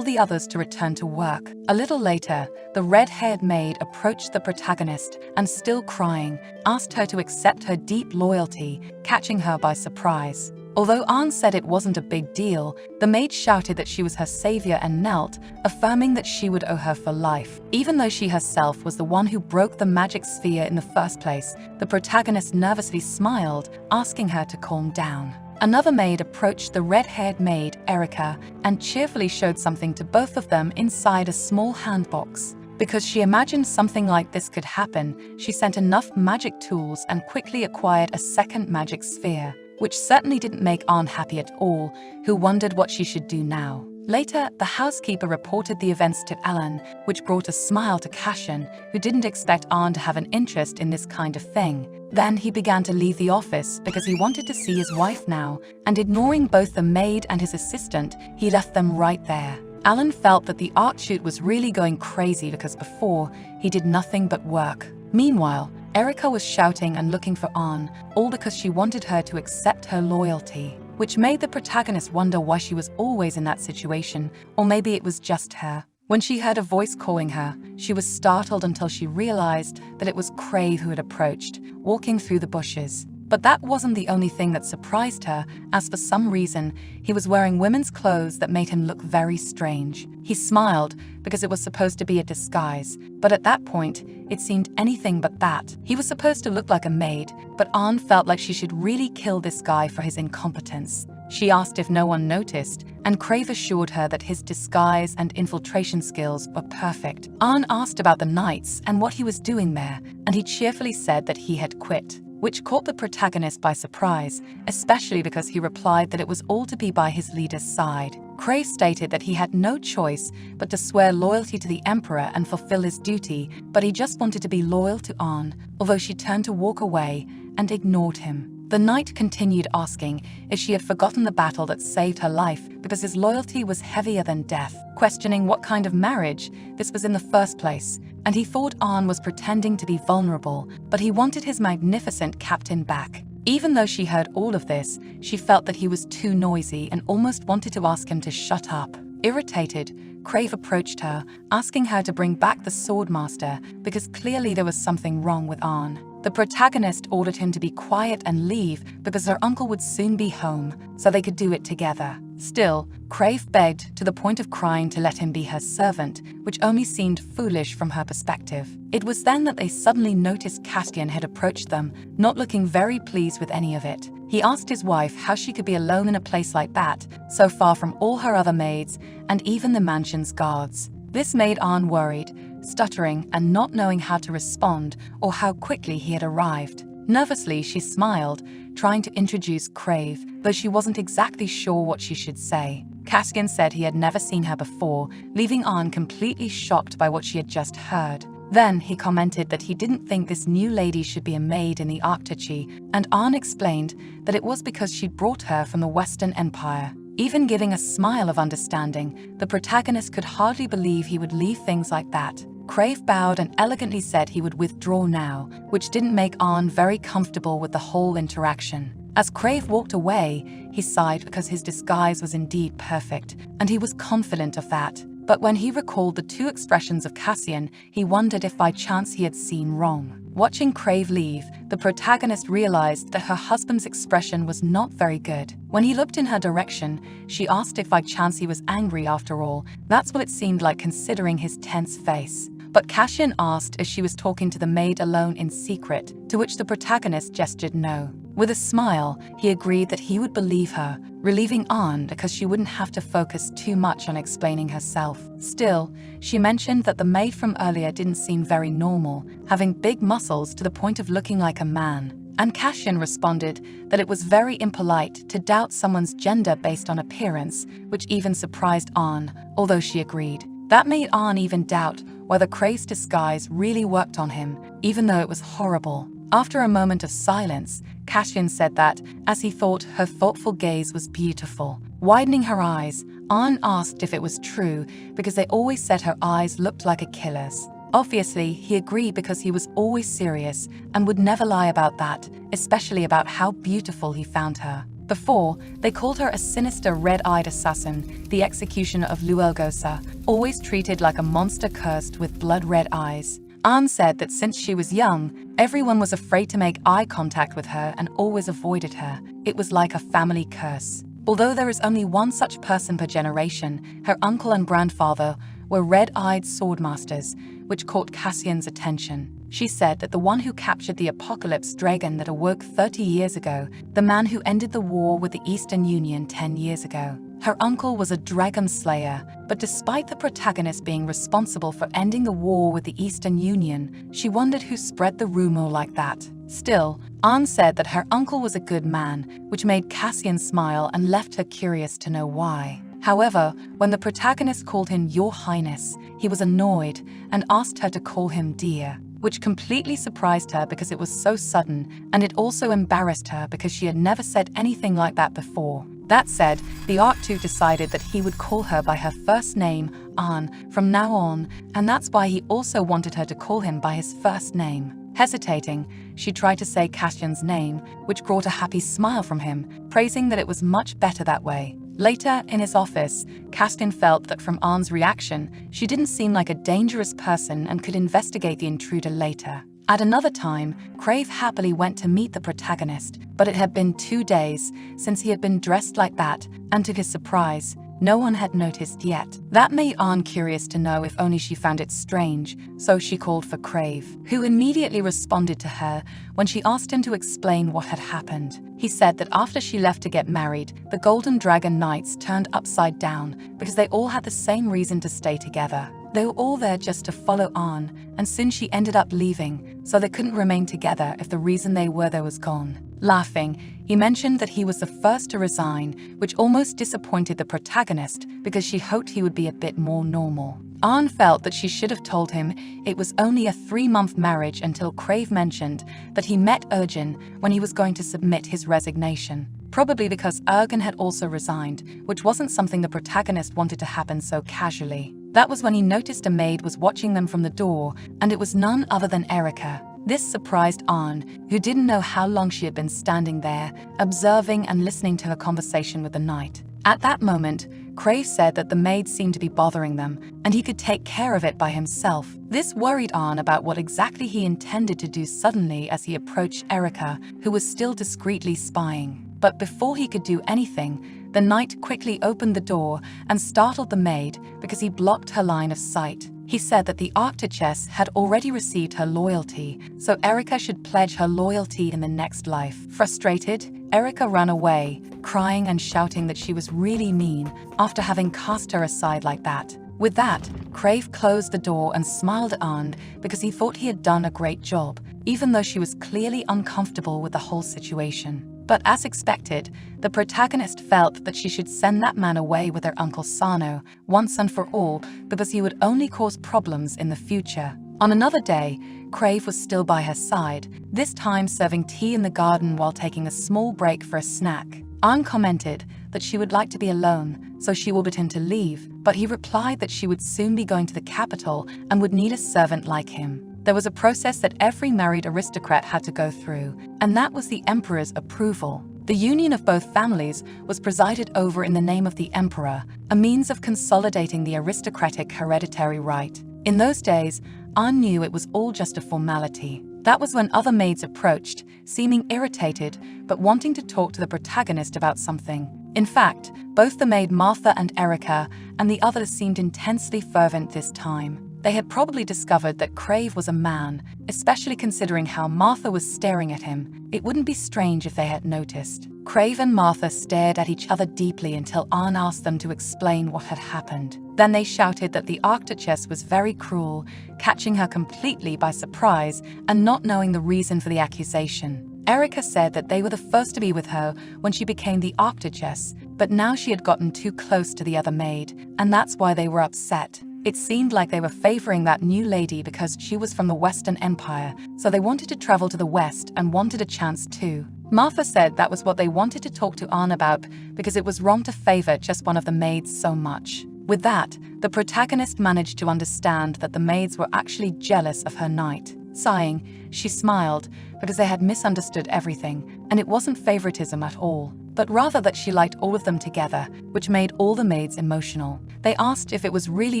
the others to return to work. A little later, the red-haired maid approached the protagonist and, still crying, asked her to accept her deep loyalty, catching her by surprise. Although Ahn said it wasn't a big deal, the maid shouted that she was her savior and knelt, affirming that she would owe her for life. Even though she herself was the one who broke the magic sphere in the first place, the protagonist nervously smiled, asking her to calm down. Another maid approached the red-haired maid, Erica, and cheerfully showed something to both of them inside a small handbox. Because she imagined something like this could happen, she sent enough magic tools and quickly acquired a second magic sphere, which certainly didn't make Ahn happy at all, who wondered what she should do now. Later, the housekeeper reported the events to Alan, which brought a smile to Cassian, who didn't expect Ahn to have an interest in this kind of thing. Then he began to leave the office because he wanted to see his wife now, and ignoring both the maid and his assistant, he left them right there. Alan felt that the Archduke was really going crazy because before, he did nothing but work. Meanwhile, Erica was shouting and looking for Ahn, all because she wanted her to accept her loyalty, which made the protagonist wonder why she was always in that situation, or maybe it was just her. When she heard a voice calling her, she was startled until she realized that it was Crave who had approached, walking through the bushes. But that wasn't the only thing that surprised her, as for some reason, he was wearing women's clothes that made him look very strange. He smiled because it was supposed to be a disguise, but at that point, it seemed anything but that. He was supposed to look like a maid, but Ahn felt like she should really kill this guy for his incompetence. She asked if no one noticed, and Crave assured her that his disguise and infiltration skills were perfect. Ahn asked about the Knights and what he was doing there, and he cheerfully said that he had quit. which caught the protagonist by surprise, especially because he replied that it was all to be by his leader's side. Crave stated that he had no choice but to swear loyalty to the emperor and fulfill his duty, but he just wanted to be loyal to An, although she turned to walk away and ignored him. The knight continued asking if she had forgotten the battle that saved her life because his loyalty was heavier than death, questioning what kind of marriage this was in the first place, and he thought An was pretending to be vulnerable, but he wanted his magnificent captain back. Even though she heard all of this, she felt that he was too noisy and almost wanted to ask him to shut up. Irritated, Crave approached her, asking her to bring back the Swordmaster because clearly there was something wrong with An. The protagonist ordered him to be quiet and leave because her uncle would soon be home, so they could do it together. Still, Crave begged to the point of crying to let him be her servant, which only seemed foolish from her perspective. It was then that they suddenly noticed Castian had approached them, not looking very pleased with any of it. He asked his wife how she could be alone in a place like that, so far from all her other maids and even the mansion's guards. This made An worried, stuttering and not knowing how to respond or how quickly he had arrived. Nervously, she smiled, trying to introduce Crave, though she wasn't exactly sure what she should say. Castian said he had never seen her before, leaving An completely shocked by what she had just heard. Then he commented that he didn't think this new lady should be a maid in the Arctici, and An explained that it was because she'd brought her from the Western Empire. Even giving a smile of understanding, the protagonist could hardly believe he would leave things like that. Crave bowed and elegantly said he would withdraw now, which didn't make An very comfortable with the whole interaction. As Crave walked away, he sighed because his disguise was indeed perfect, and he was confident of that. But when he recalled the two expressions of Cassian, he wondered if by chance he had seen wrong. Watching Crave leave, the protagonist realized that her husband's expression was not very good. When he looked in her direction, she asked if by chance he was angry after all. That's what it seemed like considering his tense face. But Cassian asked if she was talking to the maid alone in secret, to which the protagonist gestured no. With a smile, he agreed that he would believe her, relieving An because she wouldn't have to focus too much on explaining herself. Still, she mentioned that the maid from earlier didn't seem very normal, having big muscles to the point of looking like a man. And Cassian responded that it was very impolite to doubt someone's gender based on appearance, which even surprised An, although she agreed. That made An even doubt whether Crave's disguise really worked on him, even though it was horrible. After a moment of silence, Cassian said that, as he thought, her thoughtful gaze was beautiful. Widening her eyes, An asked if it was true because they always said her eyes looked like a killer's. Obviously, he agreed because he was always serious and would never lie about that, especially about how beautiful he found her. Before, they called her a sinister red-eyed assassin, the executioner of Luelgosa, always treated like a monster cursed with blood-red eyes. An said that since she was young, everyone was afraid to make eye contact with her and always avoided her. It was like a family curse. Although there is only one such person per generation, her uncle and grandfather were red-eyed swordmasters, which caught Cassian's attention. She said that the one who captured the apocalypse dragon that awoke 30 years ago, the man who ended the war with the Eastern Union 10 years ago. Her uncle was a dragon slayer, but despite the protagonist being responsible for ending the war with the Eastern Union, she wondered who spread the rumor like that. Still, An said that her uncle was a good man, which made Cassian smile and left her curious to know why. However, when the protagonist called him Your Highness, he was annoyed and asked her to call him dear, which completely surprised her because it was so sudden, and it also embarrassed her because she had never said anything like that before. That said, the Arctu decided that he would call her by her first name, An, from now on, and that's why he also wanted her to call him by his first name. Hesitating, she tried to say Cassian's name, which brought a happy smile from him, praising that it was much better that way. Later, in his office, Castian felt that from An's reaction, she didn't seem like a dangerous person and could investigate the intruder later. At another time, Crave happily went to meet the protagonist, but it had been 2 days since he had been dressed like that, and to his surprise, no one had noticed yet. That made An curious to know if only she found it strange, so she called for Crave, who immediately responded to her when she asked him to explain what had happened. He said that after she left to get married, the Golden Dragon Knights turned upside down because they all had the same reason to stay together. They were all there just to follow on, and soon she ended up leaving, so they couldn't remain together if the reason they were there was gone. Laughing, he mentioned that he was the first to resign, which almost disappointed the protagonist because she hoped he would be a bit more normal. Ahn felt that she should have told him it was only a 3-month marriage until Crave mentioned that he met Ergin when he was going to submit his resignation. Probably because Ergin had also resigned, which wasn't something the protagonist wanted to happen so casually. That was when he noticed a maid was watching them from the door, and it was none other than Erika. This surprised Ahn, who didn't know how long she had been standing there, observing and listening to her conversation with the knight. At that moment, Crave said that the maid seemed to be bothering them, and he could take care of it by himself. This worried Ahn about what exactly he intended to do suddenly as he approached Erika, who was still discreetly spying. But before he could do anything, the knight quickly opened the door and startled the maid because he blocked her line of sight. He said that the Arctichess had already received her loyalty, so Erika should pledge her loyalty in the next life. Frustrated, Erika ran away, crying and shouting that she was really mean after having cast her aside like that. With that, Crave closed the door and smiled at Ahn because he thought he had done a great job, even though she was clearly uncomfortable with the whole situation. But as expected, the protagonist felt that she should send that man away with her uncle Sano once and for all because he would only cause problems in the future. On another day, Crave was still by her side, this time serving tea in the garden while taking a small break for a snack. Ahn commented that she would like to be alone, so she ordered him to leave, but he replied that she would soon be going to the capital and would need a servant like him. There was a process that every married aristocrat had to go through, and that was the emperor's approval. The union of both families was presided over in the name of the emperor, a means of consolidating the aristocratic hereditary right. In those days, Ahn knew it was all just a formality. That was when other maids approached, seeming irritated, but wanting to talk to the protagonist about something. In fact, both the maid Martha and Erika and the others seemed intensely fervent this time. They had probably discovered that Crave was a man, especially considering how Martha was staring at him. It wouldn't be strange if they had noticed. Crave and Martha stared at each other deeply until Ahn asked them to explain what had happened. Then they shouted that the Arctichess was very cruel, catching her completely by surprise and not knowing the reason for the accusation. Erika said that they were the first to be with her when she became the Arctichess, but now she had gotten too close to the other maid, and that's why they were upset. It seemed like they were favoring that new lady because she was from the Western Empire, so they wanted to travel to the West and wanted a chance too. Martha said that was what they wanted to talk to Ahn about because it was wrong to favor just one of the maids so much. With that, the protagonist managed to understand that the maids were actually jealous of her knight. Sighing, she smiled because they had misunderstood everything, and it wasn't favoritism at all, but rather that she liked all of them together, which made all the maids emotional. They asked if it was really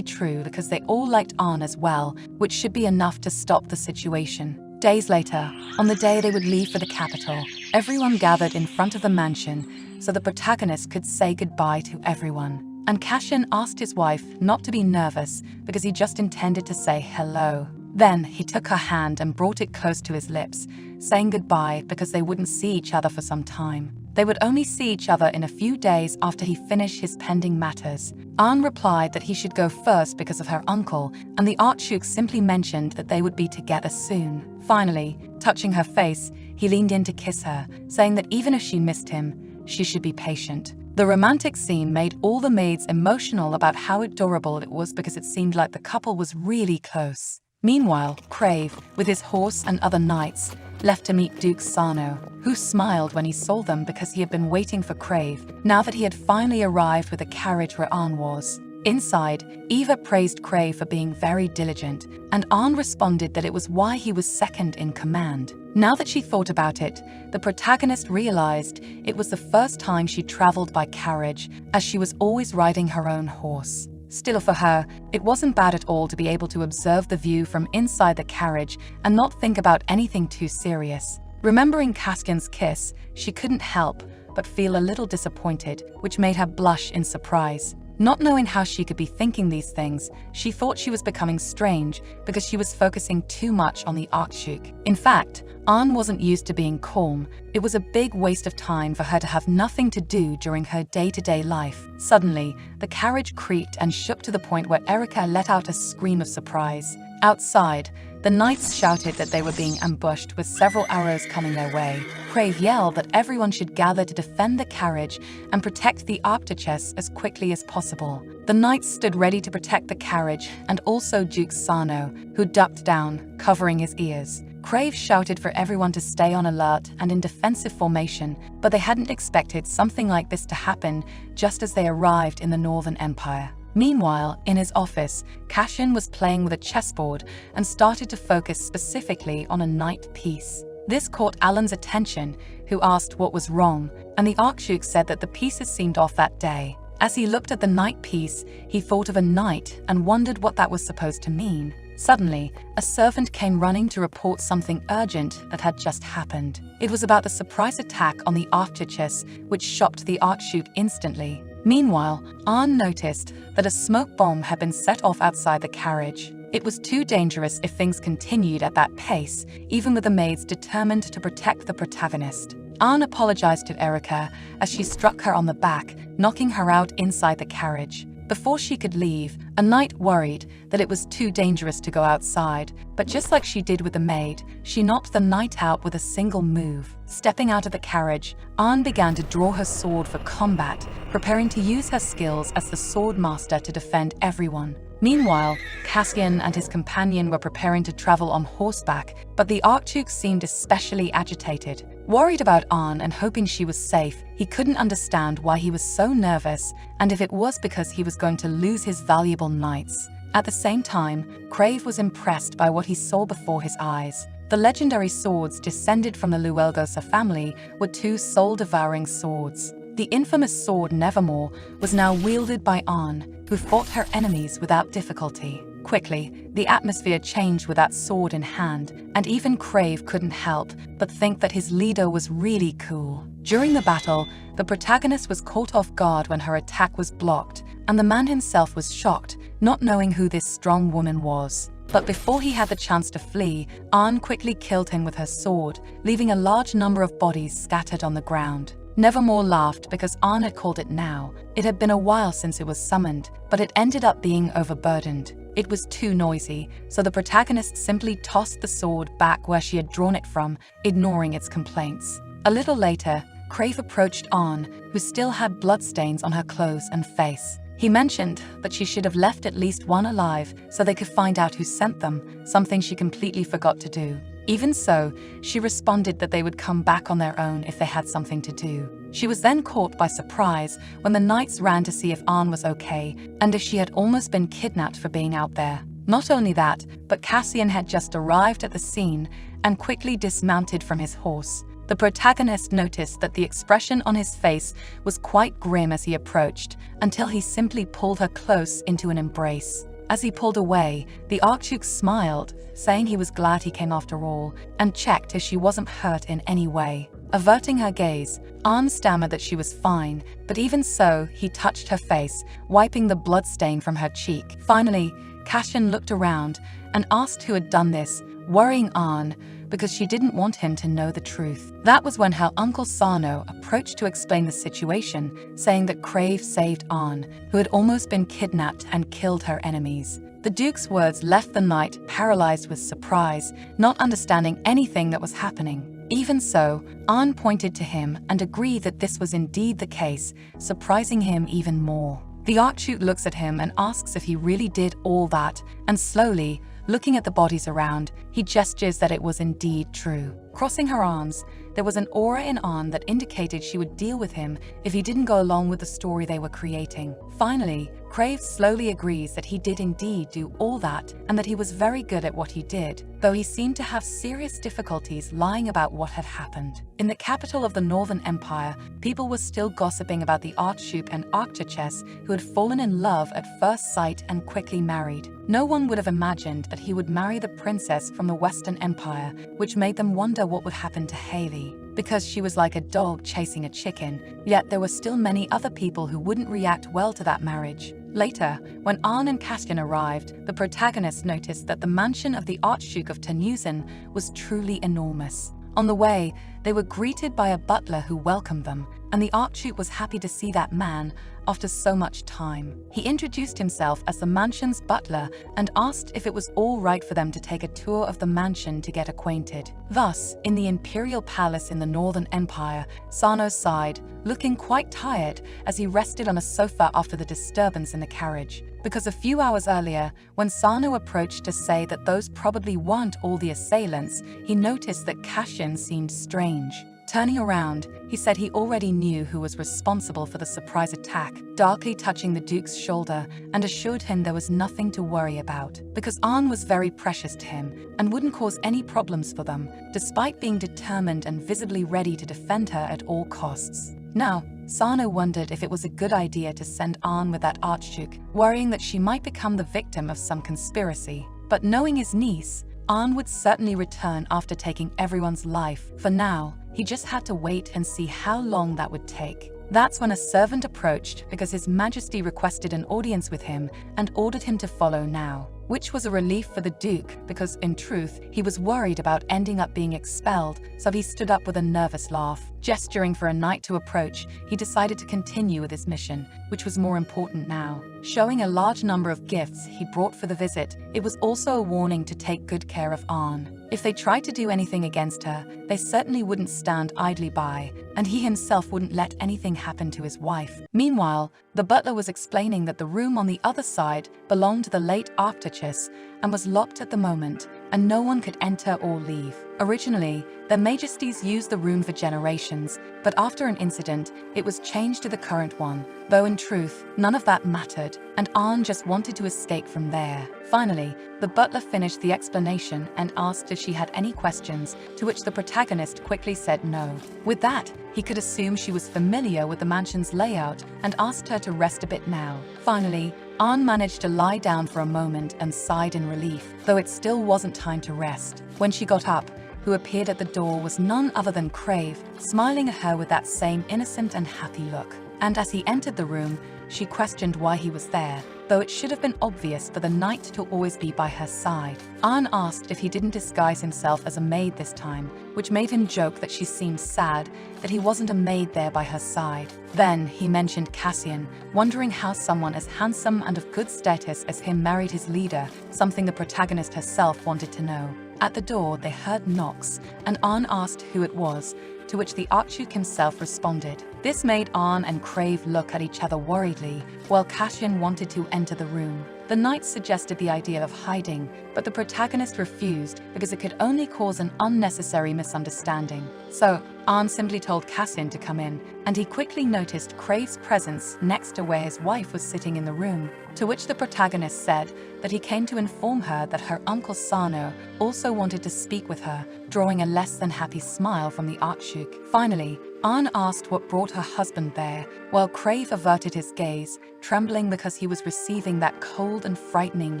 true because they all liked Ahn as well, which should be enough to stop the situation. Days later, on the day they would leave for the capital, everyone gathered in front of the mansion so the protagonist could say goodbye to everyone. And Cashin asked his wife not to be nervous because he just intended to say hello. Then he took her hand and brought it close to his lips, saying goodbye because they wouldn't see each other for some time. They would only see each other in a few days after he finished his pending matters. Ahn replied that he should go first because of her uncle, and the Archduke simply mentioned that they would be together soon. Finally, touching her face, he leaned in to kiss her, saying that even if she missed him, she should be patient. The romantic scene made all the maids emotional about how adorable it was because it seemed like the couple was really close. Meanwhile, Crave, with his horse and other knights, left to meet Duke Sano, who smiled when he saw them because he had been waiting for Crave, now that he had finally arrived with a carriage where Ahn was. Inside, Eva praised Crave for being very diligent, and Ahn responded that it was why he was second in command. Now that she thought about it, the protagonist realized it was the first time she traveled by carriage, as she was always riding her own horse. Still, for her, it wasn't bad at all to be able to observe the view from inside the carriage and not think about anything too serious. Remembering Caskin's kiss, she couldn't help but feel a little disappointed, which made her blush in surprise. Not knowing how she could be thinking these things, she thought she was becoming strange because she was focusing too much on the Archduke. In fact, Anne wasn't used to being calm. It was a big waste of time for her to have nothing to do during her day-to-day life. Suddenly, the carriage creaked and shook to the point where Erica let out a scream of surprise. Outside, the knights shouted that they were being ambushed with several arrows coming their way. Crave yelled that everyone should gather to defend the carriage and protect the Archduchess as quickly as possible. The knights stood ready to protect the carriage and also Duke Sano, who ducked down, covering his ears. Crave shouted for everyone to stay on alert and in defensive formation, but they hadn't expected something like this to happen just as they arrived in the Northern Empire. Meanwhile, in his office, Cassian was playing with a chessboard and started to focus specifically on a knight piece. This caught Alan's attention, who asked what was wrong, and the Archduke said that the pieces seemed off that day. As he looked at the knight piece, he thought of a knight and wondered what that was supposed to mean. Suddenly, a servant came running to report something urgent that had just happened. It was about the surprise attack on the Archduchess, which shocked the Archduke instantly. Meanwhile, Anne noticed that a smoke bomb had been set off outside the carriage. It was too dangerous if things continued at that pace, even with the maids determined to protect the protagonist. Anne apologized to Erica as she struck her on the back, knocking her out inside the carriage. Before she could leave, a knight worried that it was too dangerous to go outside, but just like she did with the maid, she knocked the knight out with a single move. Stepping out of the carriage, Anne began to draw her sword for combat, preparing to use her skills as the sword master to defend everyone. Meanwhile, Cassian and his companion were preparing to travel on horseback, but the Archduke seemed especially agitated. Worried about Anne and hoping she was safe, he couldn't understand why he was so nervous and if it was because he was going to lose his valuable knights. At the same time, Crave was impressed by what he saw before his eyes. The legendary swords descended from the Luelgosa family were two soul-devouring swords. The infamous sword Nevermore was now wielded by Anne, who fought her enemies without difficulty. Quickly, the atmosphere changed with that sword in hand, and even Crave couldn't help but think that his leader was really cool. During the battle, the protagonist was caught off guard when her attack was blocked, and the man himself was shocked, not knowing who this strong woman was. But before he had the chance to flee, Anne quickly killed him with her sword, leaving a large number of bodies scattered on the ground. Nevermore laughed because Anne had called it now. It had been a while since it was summoned, but it ended up being overburdened. It was too noisy, so the protagonist simply tossed the sword back where she had drawn it from, ignoring its complaints. A little later, Crave approached Anne, who still had bloodstains on her clothes and face. He mentioned that she should have left at least one alive so they could find out who sent them, something she completely forgot to do. Even so, she responded that they would come back on their own if they had something to do. She was then caught by surprise when the knights ran to see if Anne was okay and if she had almost been kidnapped for being out there. Not only that, but Cassian had just arrived at the scene and quickly dismounted from his horse. The protagonist noticed that the expression on his face was quite grim as he approached, until he simply pulled her close into an embrace. As he pulled away, the Archduke smiled, saying he was glad he came after all, and checked if she wasn't hurt in any way. Averting her gaze, Anne stammered that she was fine, but even so, he touched her face, wiping the bloodstain from her cheek. Finally, Cassian looked around and asked who had done this, worrying Anne because she didn't want him to know the truth. That was when her uncle Sano approached to explain the situation, saying that Crave saved Anne, who had almost been kidnapped and killed her enemies. The Duke's words left the knight paralyzed with surprise, not understanding anything that was happening. Even so, Anne pointed to him and agreed that this was indeed the case, surprising him even more. The Archduke looks at him and asks if he really did all that, and slowly, looking at the bodies around, he gestures that it was indeed true. Crossing her arms, there was an aura in Anne that indicated she would deal with him if he didn't go along with the story they were creating. Finally, Crave slowly agrees that he did indeed do all that and that he was very good at what he did, though he seemed to have serious difficulties lying about what had happened. In the capital of the Northern Empire, people were still gossiping about the Archduke and Archduchess who had fallen in love at first sight and quickly married. No one would have imagined that he would marry the princess from the Western Empire, which made them wonder what would happen to Haley. because she was like a dog chasing a chicken, yet there were still many other people who wouldn't react well to that marriage. Later, when Arn and Castian arrived, the protagonist noticed that the mansion of the Archduke of Terneuzen was truly enormous. On the way, they were greeted by a butler who welcomed them, and the Archduke was happy to see that man after so much time. He introduced himself as the mansion's butler and asked if it was all right for them to take a tour of the mansion to get acquainted. Thus, in the imperial palace in the Northern Empire, Sano sighed, looking quite tired as he rested on a sofa after the disturbance in the carriage. Because a few hours earlier, when Sano approached to say that those probably weren't all the assailants, he noticed that Castian seemed strange. Turning around, he said he already knew who was responsible for the surprise attack, darkly touching the Duke's shoulder, and assured him there was nothing to worry about, because Arn was very precious to him and wouldn't cause any problems for them, despite being determined and visibly ready to defend her at all costs. Now, Sano wondered if it was a good idea to send Arn with that Archduke, worrying that she might become the victim of some conspiracy. But knowing his niece, Arn would certainly return after taking everyone's life. For now, he just had to wait and see how long that would take. That's when a servant approached because His Majesty requested an audience with him and ordered him to follow now, which was a relief for the Duke because, in truth, he was worried about ending up being expelled, so he stood up with a nervous laugh. Gesturing for a knight to approach, he decided to continue with his mission, which was more important now. Showing a large number of gifts he brought for the visit, it was also a warning to take good care of Arn. If they tried to do anything against her, they certainly wouldn't stand idly by, and he himself wouldn't let anything happen to his wife. Meanwhile, the butler was explaining that the room on the other side belonged to the late Archduchess and was locked at the moment, and no one could enter or leave. Originally, their Majesties used the room for generations, but after an incident, it was changed to the current one, though in truth, none of that mattered, and Arn just wanted to escape from there. Finally, the butler finished the explanation and asked if she had any questions, to which the protagonist quickly said no. With that, he could assume she was familiar with the mansion's layout and asked her to rest a bit now. Finally, Arn managed to lie down for a moment and sighed in relief, though it still wasn't time to rest. When she got up, who appeared at the door was none other than Crave, smiling at her with that same innocent and happy look. And as he entered the room, she questioned why he was there, though it should have been obvious for the knight to always be by her side. Arn asked if he didn't disguise himself as a maid this time, which made him joke that she seemed sad that he wasn't a maid there by her side. Then he mentioned Cassian, wondering how someone as handsome and of good status as him married his leader, something the protagonist herself wanted to know. At the door, they heard knocks, and Arn asked who it was, to which the Archduke himself responded. This made Arn and Crave look at each other worriedly, while Cassian wanted to enter the room. The knight suggested the idea of hiding, but the protagonist refused because it could only cause an unnecessary misunderstanding. So, Arn simply told Cassian to come in, and he quickly noticed Crave's presence next to where his wife was sitting in the room, to which the protagonist said that he came to inform her that her uncle Sano also wanted to speak with her, drawing a less than happy smile from the Archduke. Finally, Arn asked what brought her husband there, while Crave averted his gaze, trembling because he was receiving that cold and frightening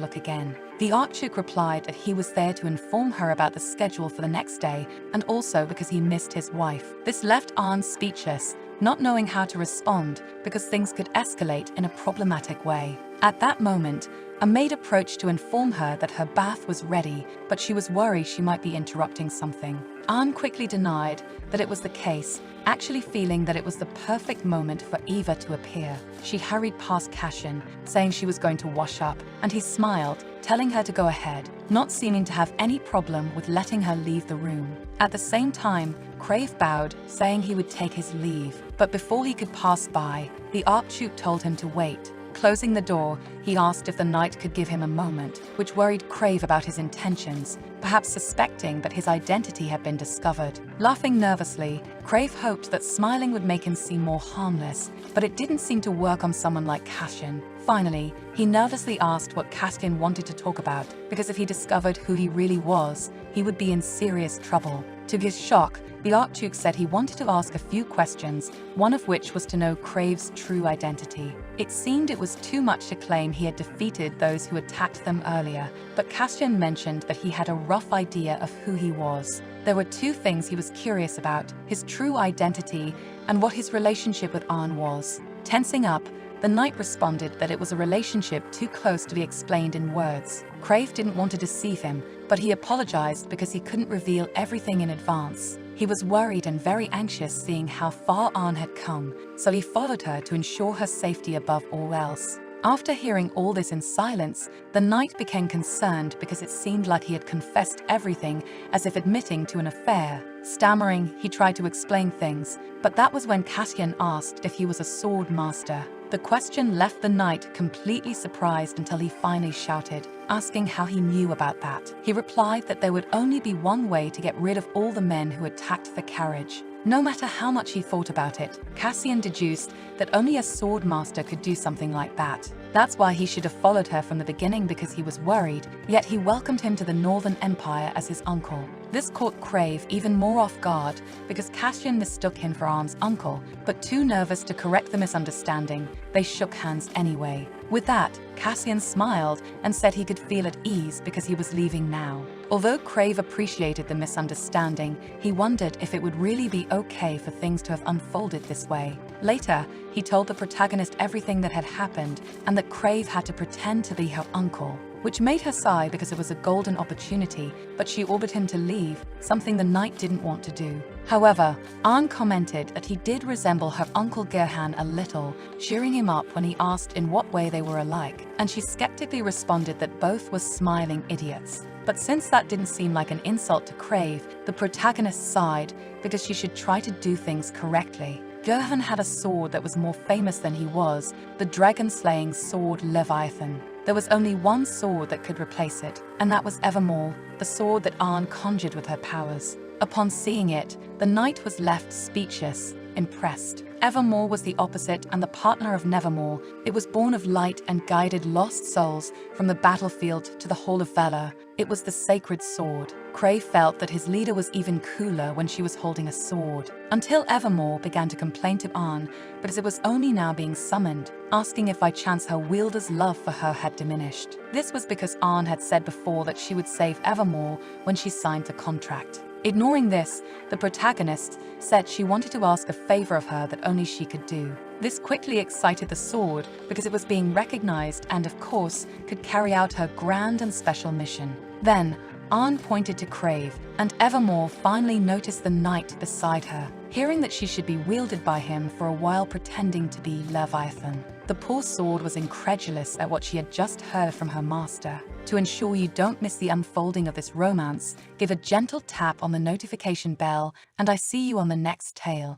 look again. The Archduke replied that he was there to inform her about the schedule for the next day, and also because he missed his wife. This left Arn speechless, not knowing how to respond because things could escalate in a problematic way. At that moment, a maid approached to inform her that her bath was ready, but she was worried she might be interrupting something. Arn quickly denied that it was the case, actually feeling that it was the perfect moment for Eva to appear. She hurried past Cassian, saying she was going to wash up, and he smiled, telling her to go ahead, not seeming to have any problem with letting her leave the room. At the same time, Crave bowed, saying he would take his leave, but before he could pass by, the Archduke told him to wait. Closing the door, he asked if the knight could give him a moment, which worried Crave about his intentions, perhaps suspecting that his identity had been discovered. Laughing nervously, Crave hoped that smiling would make him seem more harmless, but it didn't seem to work on someone like Cassian. Finally, he nervously asked what Castian wanted to talk about, because if he discovered who he really was, he would be in serious trouble. To his shock, the Archduke said he wanted to ask a few questions, one of which was to know Crave's true identity. It seemed it was too much to claim he had defeated those who attacked them earlier, but Castian mentioned that he had a rough idea of who he was. There were two things he was curious about: his true identity and what his relationship with Arn was. Tensing up, the knight responded that it was a relationship too close to be explained in words. Crave didn't want to deceive him, but he apologized because he couldn't reveal everything in advance. He was worried and very anxious seeing how far Arn had come, so he followed her to ensure her safety above all else. After hearing all this in silence, the knight became concerned because it seemed like he had confessed everything, as if admitting to an affair. Stammering, he tried to explain things, but that was when Castian asked if he was a sword master. The question left the knight completely surprised until he finally shouted, asking how he knew about that. He replied that there would only be one way to get rid of all the men who attacked the carriage. No matter how much he thought about it, Castian deduced that only a sword master could do something like that. That's why he should have followed her from the beginning, because he was worried, yet he welcomed him to the Northern Empire as his uncle. This caught Crave even more off guard because Castian mistook him for Arn's uncle, but too nervous to correct the misunderstanding, they shook hands anyway. With that, Castian smiled and said he could feel at ease because he was leaving now. Although Crave appreciated the misunderstanding, he wondered if it would really be okay for things to have unfolded this way. Later, he told the protagonist everything that had happened and that Crave had to pretend to be her uncle, which made her sigh because it was a golden opportunity, but she ordered him to leave, something the knight didn't want to do. However, Arn commented that he did resemble her uncle Gerhan a little, cheering him up when he asked in what way they were alike, and she skeptically responded that both were smiling idiots. But since that didn't seem like an insult to Crave, the protagonist sighed because she should try to do things correctly. Gerhan had a sword that was more famous than he was, the dragon-slaying sword Leviathan. There was only one sword that could replace it, and that was Evermore, the sword that Arn conjured with her powers. Upon seeing it, the knight was left speechless, impressed. Evermore was the opposite and the partner of Nevermore. It was born of light and guided lost souls from the battlefield to the Hall of Valor. It was the sacred sword. Crave felt that his leader was even cooler when she was holding a sword, until Evermore began to complain to Arn, but as it was only now being summoned, asking if by chance her wielder's love for her had diminished. This was because Arn had said before that she would save Evermore when she signed the contract. Ignoring this, the protagonist said she wanted to ask a favor of her that only she could do. This quickly excited the sword because it was being recognized and, of course, could carry out her grand and special mission. Then, Arn pointed to Crave, and Evermore finally noticed the knight beside her, hearing that she should be wielded by him for a while pretending to be Leviathan. The poor sword was incredulous at what she had just heard from her master. To ensure you don't miss the unfolding of this romance, give a gentle tap on the notification bell, and I see you on the next tale.